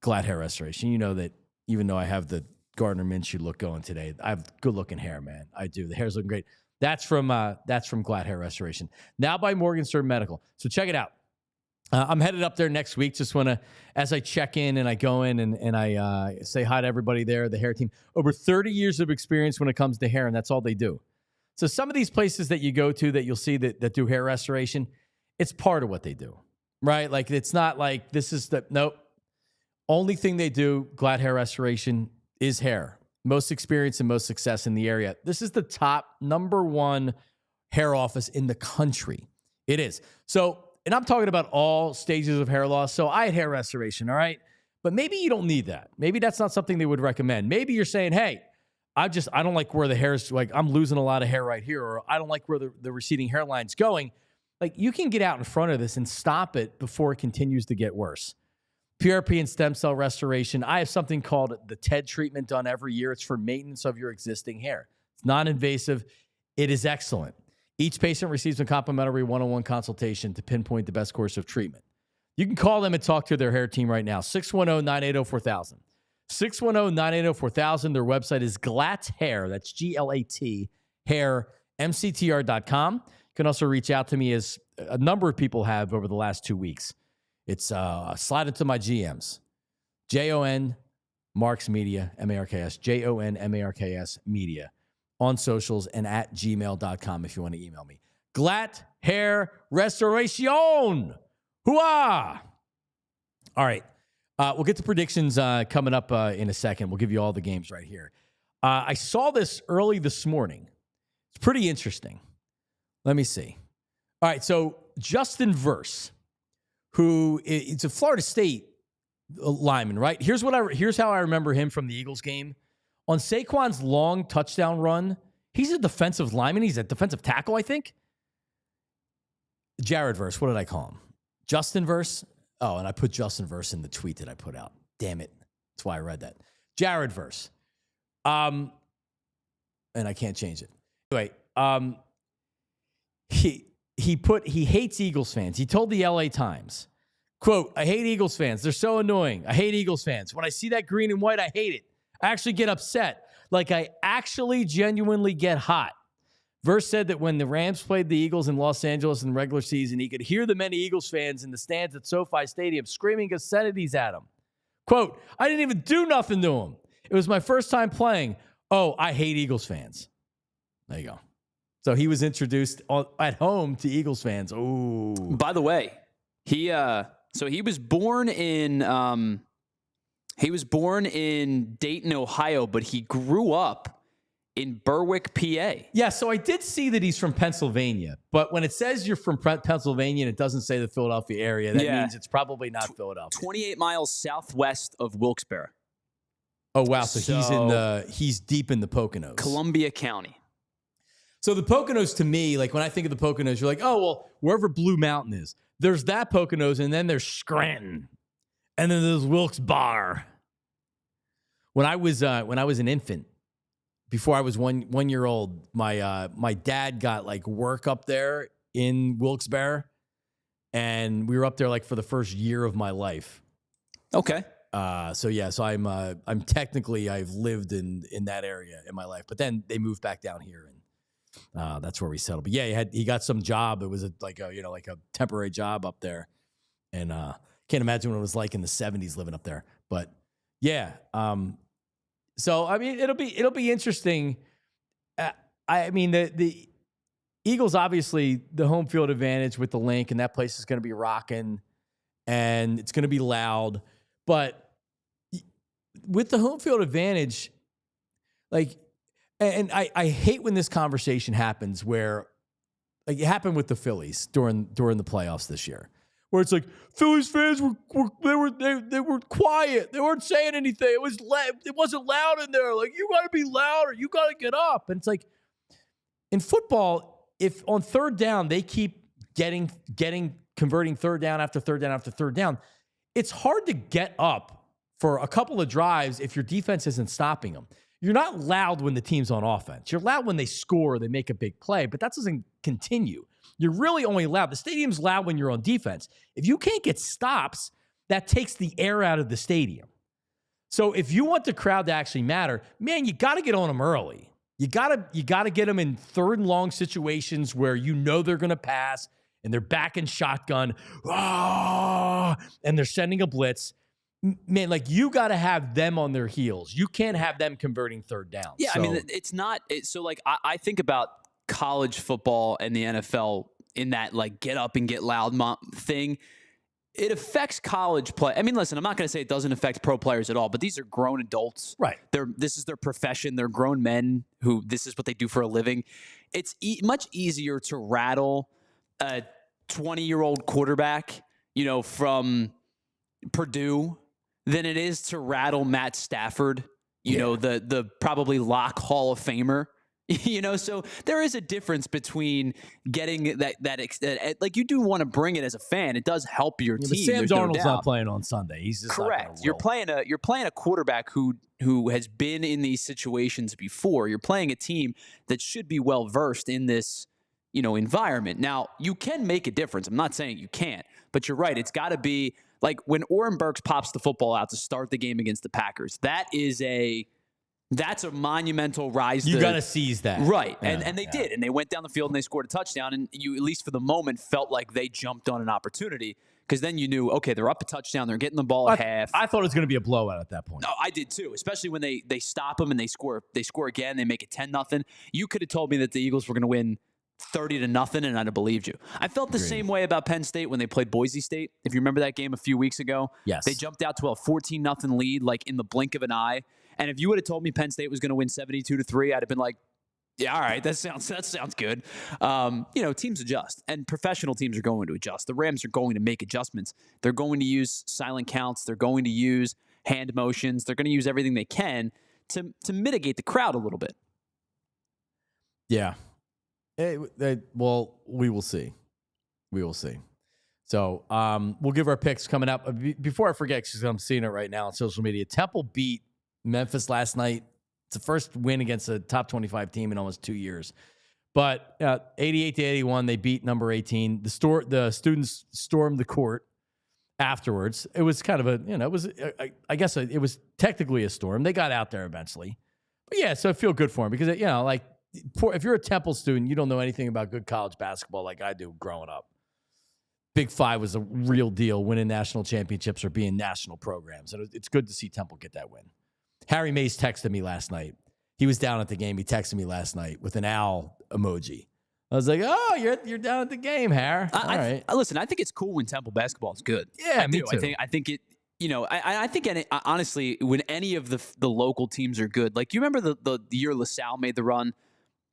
Glad Hair Restoration. You know that even though I have the Gardner Minshew look going today, I have good-looking hair, man. I do. The hair's looking great. That's from Glad Hair Restoration. Now by Morgenstern Medical. So check it out. I'm headed up there next week. Just want to, as I check in and I go in and I say hi to everybody there, the hair team. Over 30 years of experience when it comes to hair, and that's all they do. So some of these places that you go to that you'll see that do hair restoration, it's part of what they do, right? Like it's not like this is nope. Only thing they do, Glad Hair Restoration, is hair. Most experience and most success in the area. This is the top #1 hair office in the country. It is. So, and I'm talking about all stages of hair loss. So I had hair restoration, all right? But maybe you don't need that. Maybe that's not something they would recommend. Maybe you're saying, hey, I don't like where the hair's, like I'm losing a lot of hair right here, or I don't like where the receding hairline's going. Like you can get out in front of this and stop it before it continues to get worse. PRP and stem cell restoration. I have something called the TED treatment done every year. It's for maintenance of your existing hair. It's non-invasive. It is excellent. Each patient receives a complimentary one-on-one consultation to pinpoint the best course of treatment. You can call them and talk to their hair team right now. 610-980-4000. 610-980-4000. Their website is Glatt Hair. That's G-L-A-T, hair, mctr.com. You can also reach out to me, as a number of people have over the last 2 weeks. It's slide into my GMs. Jon Marks Media, M-A-R-K-S, Jon-M-A-R-K-S Media on socials and at gmail.com if you want to email me. Glatt Hair Restoration. Hooah! All right. We'll get to predictions coming up in a second. We'll give you all the games right here. I saw this early this morning. It's pretty interesting. Let me see. All right. So Justin Verse, who it's a Florida State lineman, right? Here's how I remember him from the Eagles game. On Saquon's long touchdown run, he's a defensive lineman. He's a defensive tackle, I think. Jared Verse, what did I call him? Justin Verse? Oh, and I put Justin Verse in the tweet that I put out. Damn it. That's why I read that. Jared Verse. And I can't change it. Anyway, he hates Eagles fans. He told the LA Times, quote, I hate Eagles fans. They're so annoying. I hate Eagles fans. When I see that green and white, I hate it. I actually get upset. Like I actually genuinely get hot. Verse said that when the Rams played the Eagles in Los Angeles in the regular season, he could hear the many Eagles fans in the stands at SoFi Stadium screaming obscenities at him. Quote, I didn't even do nothing to him. It was my first time playing. Oh, I hate Eagles fans. There you go. So he was introduced at home to Eagles fans. Oh, by the way, he was born in Dayton, Ohio, but he grew up in Berwick, PA. Yeah, so I did see that he's from Pennsylvania, but when it says you're from Pennsylvania and it doesn't say the Philadelphia area, that means it's probably not Philadelphia. 28 miles southwest of Wilkes-Barre. Oh wow, so he's deep in the Poconos. Columbia County. So the Poconos, to me, like when I think of the Poconos, you're like, oh well, wherever Blue Mountain is, there's that Poconos, and then there's Scranton, and then there's Wilkes-Barre. When I was an infant, before I was one year old, my dad got like work up there in Wilkes-Barre, and we were up there like for the first year of my life. Okay. So I'm technically I've lived in that area in my life, but then they moved back down here, and that's where we settled. But yeah, he got some job. It was like a temporary job up there, and can't imagine what it was like in the 70s living up there. But yeah, so I mean it'll be interesting. I mean the Eagles, obviously the home field advantage with the link, and that place is going to be rocking, and it's going to be loud, but with the home field advantage, like, and I hate when this conversation happens where, like, it happened with the Phillies during the playoffs this year, where it's like Phillies fans were quiet, they weren't saying anything. It wasn't loud in there. Like, you got to be louder, you got to get up. And it's like in football, if on third down they keep converting third down after third down after third down, it's hard to get up for a couple of drives if your defense isn't stopping them. You're not loud when the team's on offense. You're loud when they score, they make a big play, but that doesn't continue. You're really only loud. The stadium's loud when you're on defense. If you can't get stops, that takes the air out of the stadium. So if you want the crowd to actually matter, man, you got to get on them early. You got to get them in third and long situations where you know they're going to pass and they're back in shotgun, and they're sending a blitz. Man, like, you got to have them on their heels. You can't have them converting third down. Yeah, so, I mean, it's not – so, like, I think about college football and the NFL in that, like, get up and get loud thing. It affects college play. I mean, listen, I'm not going to say it doesn't affect pro players at all, but these are grown adults. Right. This is their profession. They're grown men who this is what they do for a living. It's much easier to rattle a 20-year-old quarterback, from Purdue than it is to rattle Matt Stafford, the probably lock Hall of Famer, so there is a difference between getting that like, you do want to bring it as a fan. It does help your team. But Sam Darnold's not playing on Sunday. He's just correct. You're playing a quarterback who has been in these situations before. You're playing a team that should be well versed in this, environment. Now, you can make a difference. I'm not saying you can't, but you're right. It's got to be like when Oren Burks pops the football out to start the game against the Packers. That's a monumental rise. You got to seize that. Right. Yeah, and they did. And they went down the field and they scored a touchdown. And you, at least for the moment, felt like they jumped on an opportunity, because then you knew, okay, they're up a touchdown. They're getting the ball at half. I thought it was going to be a blowout at that point. No, I did too, especially when they stop them and they score again. They make it 10-0. You could have told me that the Eagles were going to win 30-0, and I'd have believed you. I felt the same way about Penn State when they played Boise State. If you remember that game a few weeks ago, yes, they jumped out to a 14-0 lead, like in the blink of an eye. And if you would have told me Penn State was going to win 72-3, I'd have been like, yeah, all right, that sounds good. Teams adjust, and professional teams are going to adjust. The Rams are going to make adjustments. They're going to use silent counts. They're going to use hand motions. They're going to use everything they can to mitigate the crowd a little bit. Yeah. Well, we will see. We will see. So we'll give our picks coming up. Before I forget, because I'm seeing it right now on social media, Temple beat Memphis last night. It's the first win against a top 25 team in almost 2 years. But 88-81, they beat number 18. The students stormed the court afterwards. It was kind of I guess it was technically a storm. They got out there eventually. But yeah, so I feel good for them, because, if you're a Temple student, you don't know anything about good college basketball like I do growing up. Big Five was a real deal, winning national championships or being national programs. And it's good to see Temple get that win. Harry Mays texted me last night. He was down at the game. He texted me last night with an owl emoji. I was like, oh, you're down at the game, Har. All right. Listen, I think it's cool when Temple basketball is good. Yeah, me too. too. I think I think honestly, when any of the local teams are good, like you remember the year LaSalle made the run.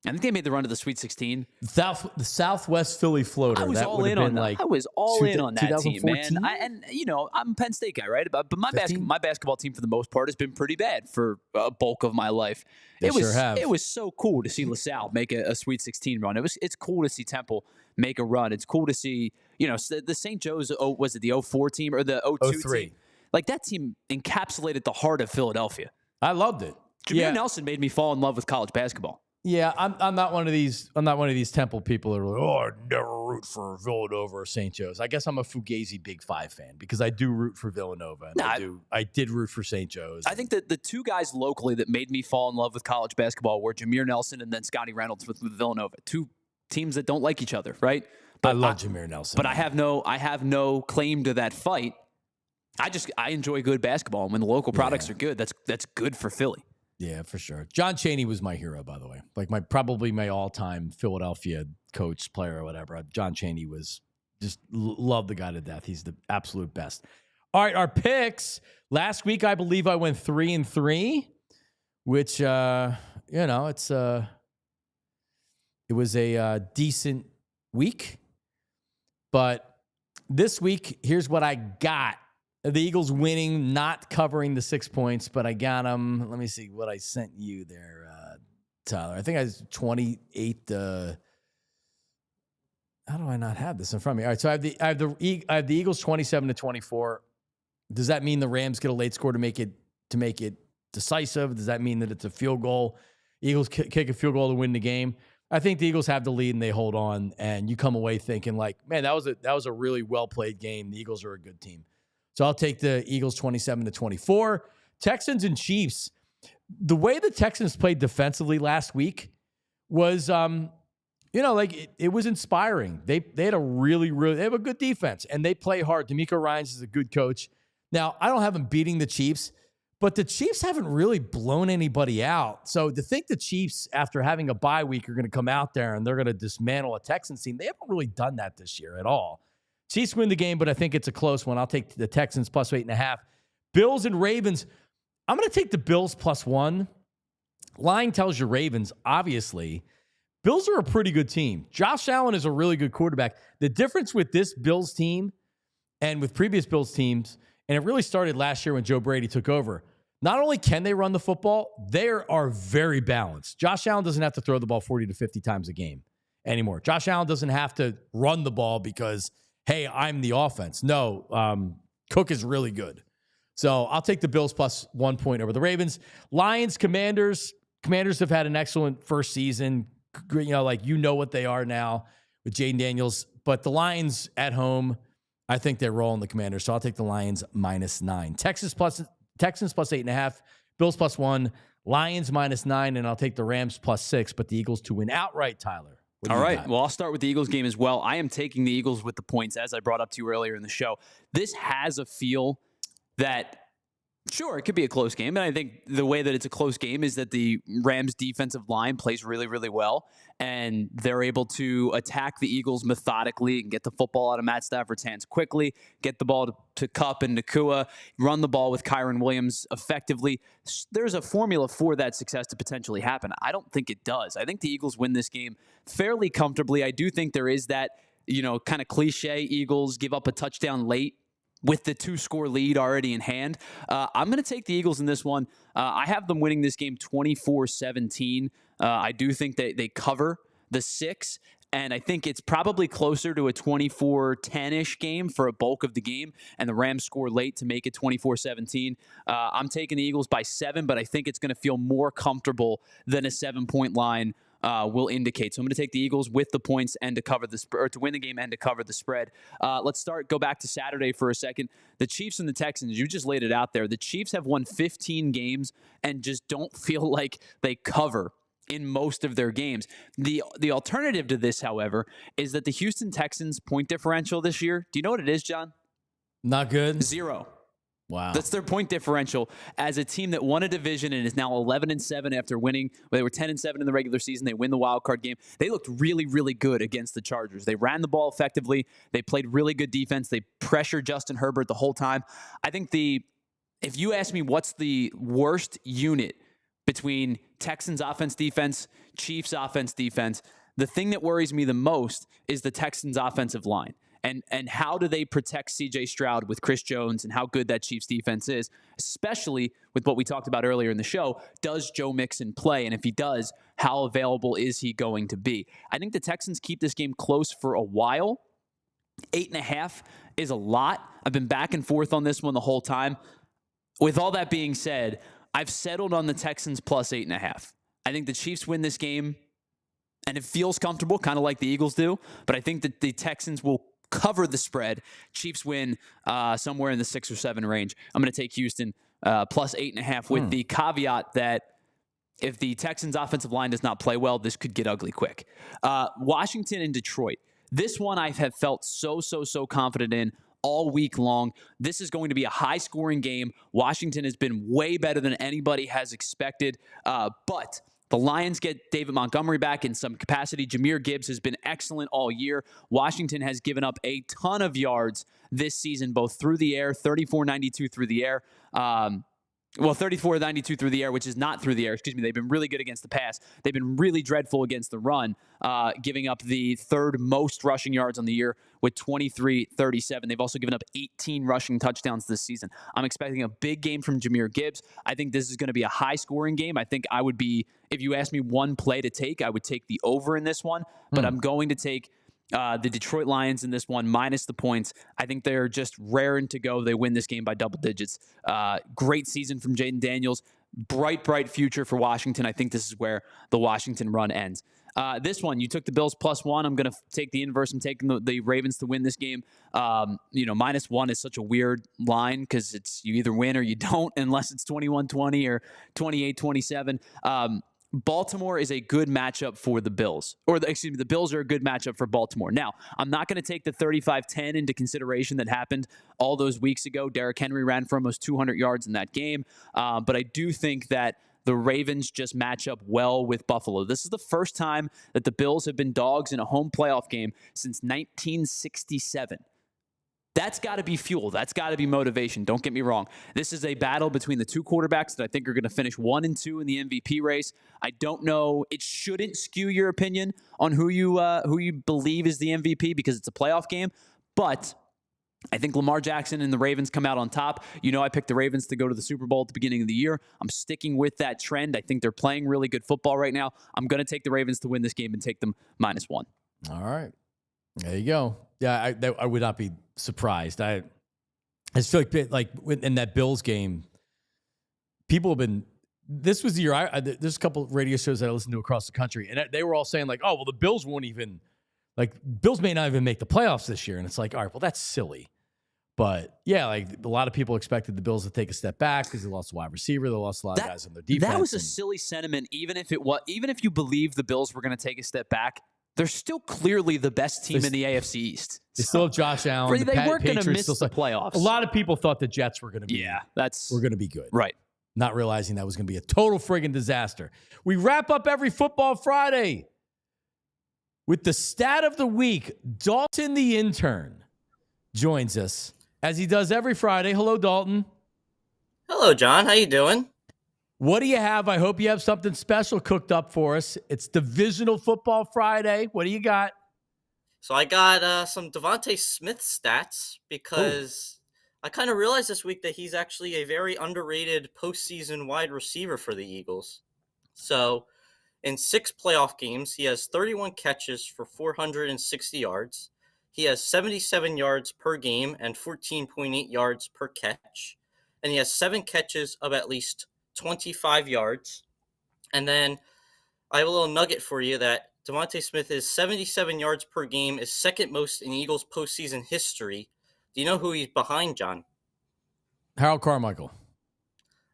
I think they made the run to the Sweet 16. The Southwest Philly floater. I was that all in on like I was all in on that team, man. 2014? I'm a Penn State guy, right? But my 15? my basketball team for the most part has been pretty bad for a bulk of my life. They It was sure have. it was so cool to see LaSalle make a Sweet 16 run. It's cool to see Temple make a run. It's cool to see the St. Joe's. Was it the 04 team or the 02 03. team? Like that team encapsulated the heart of Philadelphia. I loved it. Jameer Nelson made me fall in love with college basketball. Yeah, I'm not one of these. I'm not one of these Temple people that are like, oh, I'd never root for Villanova or St. Joe's. I guess I'm a Fugazi Big Five fan because I do root for Villanova and I did root for St. Joe's. I think that the two guys locally that made me fall in love with college basketball were Jameer Nelson and then Scotty Reynolds with Villanova. Two teams that don't like each other, right? But I love Jameer Nelson, but I have no claim to that fight. I enjoy good basketball, and when the local products are good, that's good for Philly. Yeah, for sure. John Chaney was my hero, by the way. Like probably my all-time Philadelphia coach, player, or whatever. John Chaney was just love the guy to death. He's the absolute best. All right, our picks. Last week, I believe I went 3-3, which it was a decent week. But this week, here's what I got. The Eagles winning, not covering the 6 points, but I got them. Let me see what I sent you there, Tyler. I think I was 28. How do I not have this in front of me? All right, so I have the Eagles 27-24. Does that mean the Rams get a late score to make it decisive? Does that mean that it's a field goal? Eagles kick a field goal to win the game. I think the Eagles have the lead and they hold on, and you come away thinking like, man, that was a really well played game. The Eagles are a good team. So I'll take the Eagles 27-24. Texans and Chiefs. The way the Texans played defensively last week was, it was inspiring. They had they have a good defense and they play hard. DeMeco Ryans is a good coach. Now, I don't have them beating the Chiefs, but the Chiefs haven't really blown anybody out. So to think the Chiefs, after having a bye week, are going to come out there and they're going to dismantle a Texans team, they haven't really done that this year at all. Chiefs win the game, but I think it's a close one. I'll take the Texans plus 8.5. Bills and Ravens. I'm going to take the Bills plus 1. Line tells you Ravens, obviously. Bills are a pretty good team. Josh Allen is a really good quarterback. The difference with this Bills team and with previous Bills teams, and it really started last year when Joe Brady took over, not only can they run the football, they are very balanced. Josh Allen doesn't have to throw the ball 40 to 50 times a game anymore. Josh Allen doesn't have to run the ball because, hey, I'm the offense. No, Cook is really good. So I'll take the Bills plus 1 point over the Ravens. Lions, Commanders. Commanders have had an excellent first season. What they are now with Jaden Daniels. But the Lions at home, I think they're rolling the Commanders. So I'll take the Lions -9. Texans plus 8.5. Bills plus 1. Lions -9. And I'll take the Rams plus 6. But the Eagles to win outright, Tyler. All right. Well, I'll start with the Eagles game as well. I am taking the Eagles with the points, as I brought up to you earlier in the show. This has a feel that, sure, it could be a close game. And I think the way that it's a close game is that the Rams defensive line plays really, really well. And they're able to attack the Eagles methodically and get the football out of Matt Stafford's hands quickly, get the ball to Kupp and Nakua, run the ball with Kyren Williams effectively. There's a formula for that success to potentially happen. I don't think it does. I think the Eagles win this game fairly comfortably. I do think there is that, kind of cliche Eagles give up a touchdown late with the 2-score lead already in hand. I'm going to take the Eagles in this one. I have them winning this game 24-17. I do think they cover the 6, and I think it's probably closer to a 24-10-ish game for a bulk of the game, and the Rams score late to make it 24-17. I'm taking the Eagles by 7, but I think it's going to feel more comfortable than a 7-point line will indicate. So I'm going to take the Eagles with the points and to cover to win the game and to cover the spread. Let's go back to Saturday for a second. The Chiefs and the Texans, you just laid it out there. The Chiefs have won 15 games and just don't feel like they cover in most of their games. The alternative to this, however, is that the Houston Texans point differential this year, do you know what it is, John? Not good. 0. Wow. That's their point differential as a team that won a division and is now 11-7 after winning. Well, they were 10-7 in the regular season. They win the wild card game. They looked really, really good against the Chargers. They ran the ball effectively. They played really good defense. They pressured Justin Herbert the whole time. I think if you ask me what's the worst unit between Texans offense, defense, Chiefs offense, defense, the thing that worries me the most is the Texans offensive line. And how do they protect C.J. Stroud with Chris Jones and how good that Chiefs defense is, especially with what we talked about earlier in the show. Does Joe Mixon play? And if he does, how available is he going to be? I think the Texans keep this game close for a while. 8.5 is a lot. I've been back and forth on this one the whole time. With all that being said, I've settled on the Texans plus 8.5. I think the Chiefs win this game, and it feels comfortable, kind of like the Eagles do. But I think that the Texans will cover the spread. Chiefs win somewhere in the 6 or 7 range. I'm going to take Houston plus 8.5 with the caveat that if the Texans offensive line does not play well, this could get ugly quick. Washington and Detroit. This one I have felt so confident in all week long. This is going to be a high-scoring game. Washington has been way better than anybody has expected, but the Lions get David Montgomery back in some capacity. Jahmyr Gibbs has been excellent all year. Washington has given up a ton of yards this season, both through the air, 34.92 through the air. 34.92 through the air, which is not through the air. Excuse me. They've been really good against the pass. They've been really dreadful against the run, giving up the 3rd most rushing yards on the year with 23.37. They've also given up 18 rushing touchdowns this season. I'm expecting a big game from Jahmyr Gibbs. I think this is going to be a high-scoring game. I think I would be, if you asked me one play to take, I would take the over in this one, but I'm going to take the Detroit Lions in this one, minus the points. I think they're just raring to go. They win this game by double digits. Great season from Jaden Daniels. Bright future for Washington. I think this is where the Washington run ends. This one, you took the Bills +1. I'm going to take the inverse. I'm taking the Ravens to win this game. -1 is such a weird line because it's you either win or you don't, unless it's 21-20 or 28-27. Baltimore is a good matchup for the Bills. The Bills are a good matchup for Baltimore. Now, I'm not going to take the 35-10 into consideration that happened all those weeks ago. Derrick Henry ran for almost 200 yards in that game. But I do think that the Ravens just match up well with Buffalo. This is the first time that the Bills have been dogs in a home playoff game since 1967. That's got to be fuel. That's got to be motivation. Don't get me wrong. This is a battle between the two quarterbacks that I think are going to finish 1 and 2 in the MVP race. I don't know. It shouldn't skew your opinion on who you believe is the MVP because it's a playoff game. But I think Lamar Jackson and the Ravens come out on top. I picked the Ravens to go to the Super Bowl at the beginning of the year. I'm sticking with that trend. I think they're playing really good football right now. I'm going to take the Ravens to win this game and take them -1. All right. There you go. Yeah, I would not be surprised. I just feel like in that Bills game, people have been. This was the year. There's a couple of radio shows that I listen to across the country, and they were all saying like, "Oh, well, the Bills won't even Bills may not even make the playoffs this year." And it's like, all right, well, that's silly. But yeah, a lot of people expected the Bills to take a step back because they lost a wide receiver, they lost a lot of guys on their defense. That was a silly sentiment, even if you believe the Bills were going to take a step back. They're still clearly the best team in the AFC East. They still have Josh Allen. They weren't going to miss the playoffs. A lot of people thought the Jets were going to be. Yeah, we're going to be good. Right. Not realizing that was going to be a total friggin' disaster. We wrap up every Football Friday with the stat of the week. Daulton, the intern, joins us as he does every Friday. Hello, Daulton. Hello, John. How you doing? What do you have? I hope you have something special cooked up for us. It's Divisional Football Friday. What do you got? So I got some Devontae Smith stats because I kind of realized this week that he's actually a very underrated postseason wide receiver for the Eagles. So in 6 playoff games, he has 31 catches for 460 yards. He has 77 yards per game and 14.8 yards per catch. And he has 7 catches of at least 25 yards. And then I have a little nugget for you that Devontae Smith is 77 yards per game is second most in Eagles postseason history. Do you know who he's behind, John? Harold Carmichael.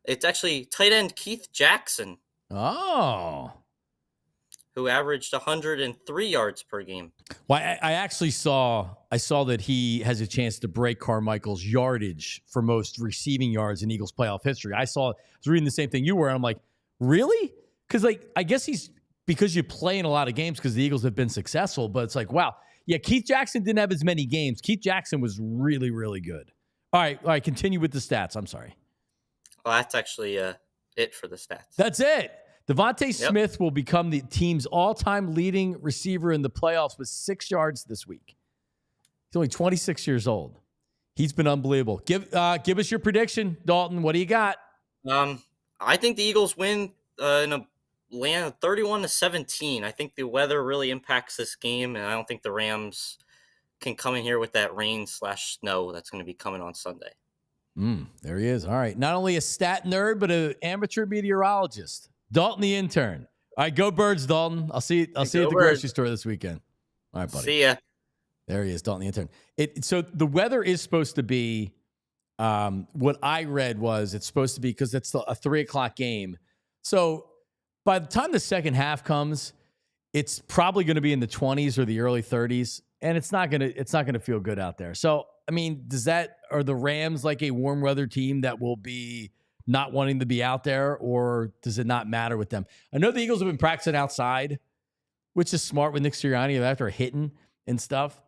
It's actually tight end Keith Jackson. Oh. who averaged 103 yards per game. Well, I actually saw that he has a chance to break Carmichael's yardage for most receiving yards in Eagles playoff history. I was reading the same thing you were, and I'm like, really? Because I guess because you play in a lot of games because the Eagles have been successful, but it's like, wow. Yeah, Keith Jackson didn't have as many games. Keith Jackson was really, really good. All right, continue with the stats. I'm sorry. Well, that's actually it for the stats. That's it. Devontae Smith will become the team's all-time leading receiver in the playoffs with 6 yards this week. He's only 26 years old. He's been unbelievable. Give us your prediction, Daulton. What do you got? I think the Eagles win in a land of 31-17. I think the weather really impacts this game, and I don't think the Rams can come in here with that rain/snow that's going to be coming on Sunday. There he is. All right. Not only a stat nerd, but an amateur meteorologist. Daulton the intern. All right, go Birds, Daulton. I'll see you at the grocery store this weekend. All right, buddy. See ya. There he is, Daulton the intern. So the weather is supposed to be, what I read was it's supposed to be, because it's a 3:00 game. So by the time the second half comes, it's probably going to be in the 20s or the early 30s, and it's not going to feel good out there. So, I mean, are the Rams like a warm weather team that will be not wanting to be out there, or does it not matter with them? I know the Eagles have been practicing outside, which is smart with Nick Sirianni after hitting and stuff.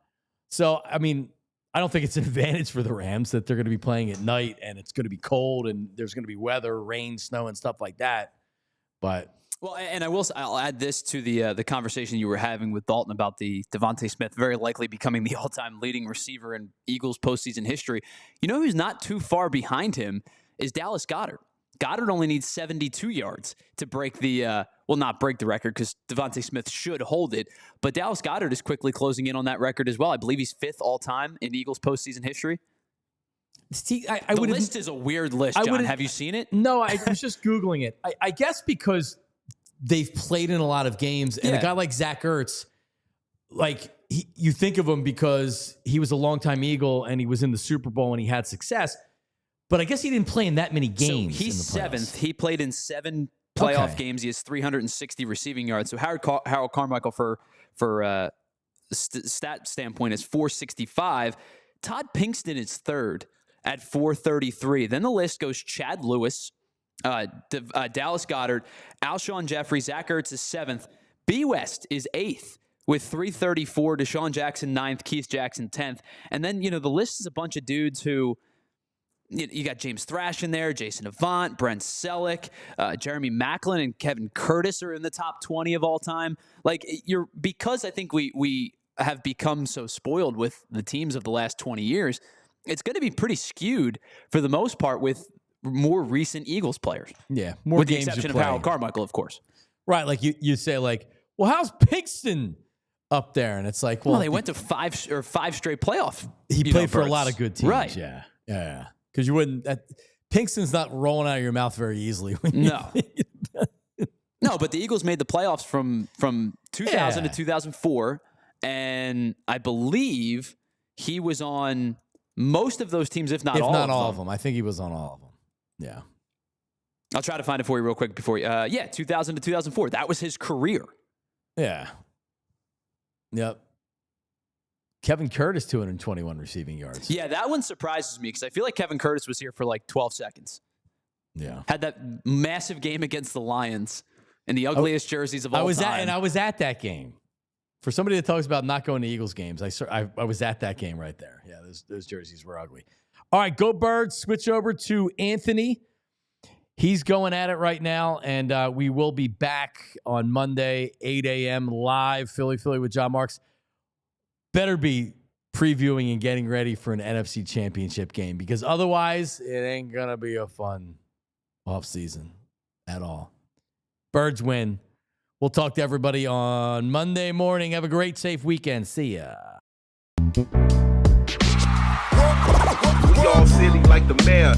So, I mean, I don't think it's an advantage for the Rams that they're going to be playing at night and it's going to be cold and there's going to be weather, rain, snow, and stuff like that. But well, and I'll add this to the conversation you were having with Daulton about the Devontae Smith very likely becoming the all-time leading receiver in Eagles postseason history. You know who's not too far behind him is Dallas Goedert. Goddard only needs 72 yards to break the not break the record, because Devontae Smith should hold it. But Dallas Goedert is quickly closing in on that record as well. I believe he's 5th all-time in Eagles postseason history. See, the list is a weird list, John. Have you seen it? No, I was just Googling it. I guess because they've played in a lot of games, and a guy like Zach Ertz, you think of him because he was a longtime Eagle and he was in the Super Bowl and he had success. But I guess he didn't play in that many games. So he's 7th. He played in 7 playoff games. He has 360 receiving yards. So Harold Carmichael, for stat standpoint, is 465. Todd Pinkston is 3rd at 433. Then the list goes Chad Lewis, Dallas Goedert, Alshon Jeffrey, Zach Ertz is 7th. B. West is 8th with 334. Deshaun Jackson 9th, Keith Jackson 10th. And then, the list is a bunch of dudes who, you got James Thrash in there, Jason Avant, Brent Selleck, Jeremy Maclin, and Kevin Curtis are in the top 20 of all time. Because I think we have become so spoiled with the teams of the last 20 years, it's going to be pretty skewed for the most part with more recent Eagles players. Yeah, more with the games exception of Harold Carmichael, of course. Right, you say well, hause Pinkston up there? And it's like, well, they went to 5 straight playoff. He played for a lot of good teams, right? Yeah. Because you wouldn't. Pinkston's not rolling out of your mouth very easily. No, but the Eagles made the playoffs from 2000 to 2004, and I believe he was on most of those teams, if not all of them. I think he was on all of them. Yeah. I'll try to find it for you real quick before you. 2000 to 2004. That was his career. Yeah. Yep. Kevin Curtis, 221 receiving yards. Yeah, that one surprises me because I feel like Kevin Curtis was here for 12 seconds. Yeah. Had that massive game against the Lions in the ugliest jerseys of all time. I was at that game. For somebody that talks about not going to Eagles games, I was at that game right there. Yeah, those jerseys were ugly. All right, go Birds. Switch over to Anthony. He's going at it right now, and we will be back on Monday, 8 a.m. live, Philly with Jon Marks. Better be previewing and getting ready for an NFC Championship game, because otherwise it ain't going to be a fun offseason at all. Birds win. We'll talk to everybody on Monday morning. Have a great, safe weekend. See ya. We all silly like the mayor.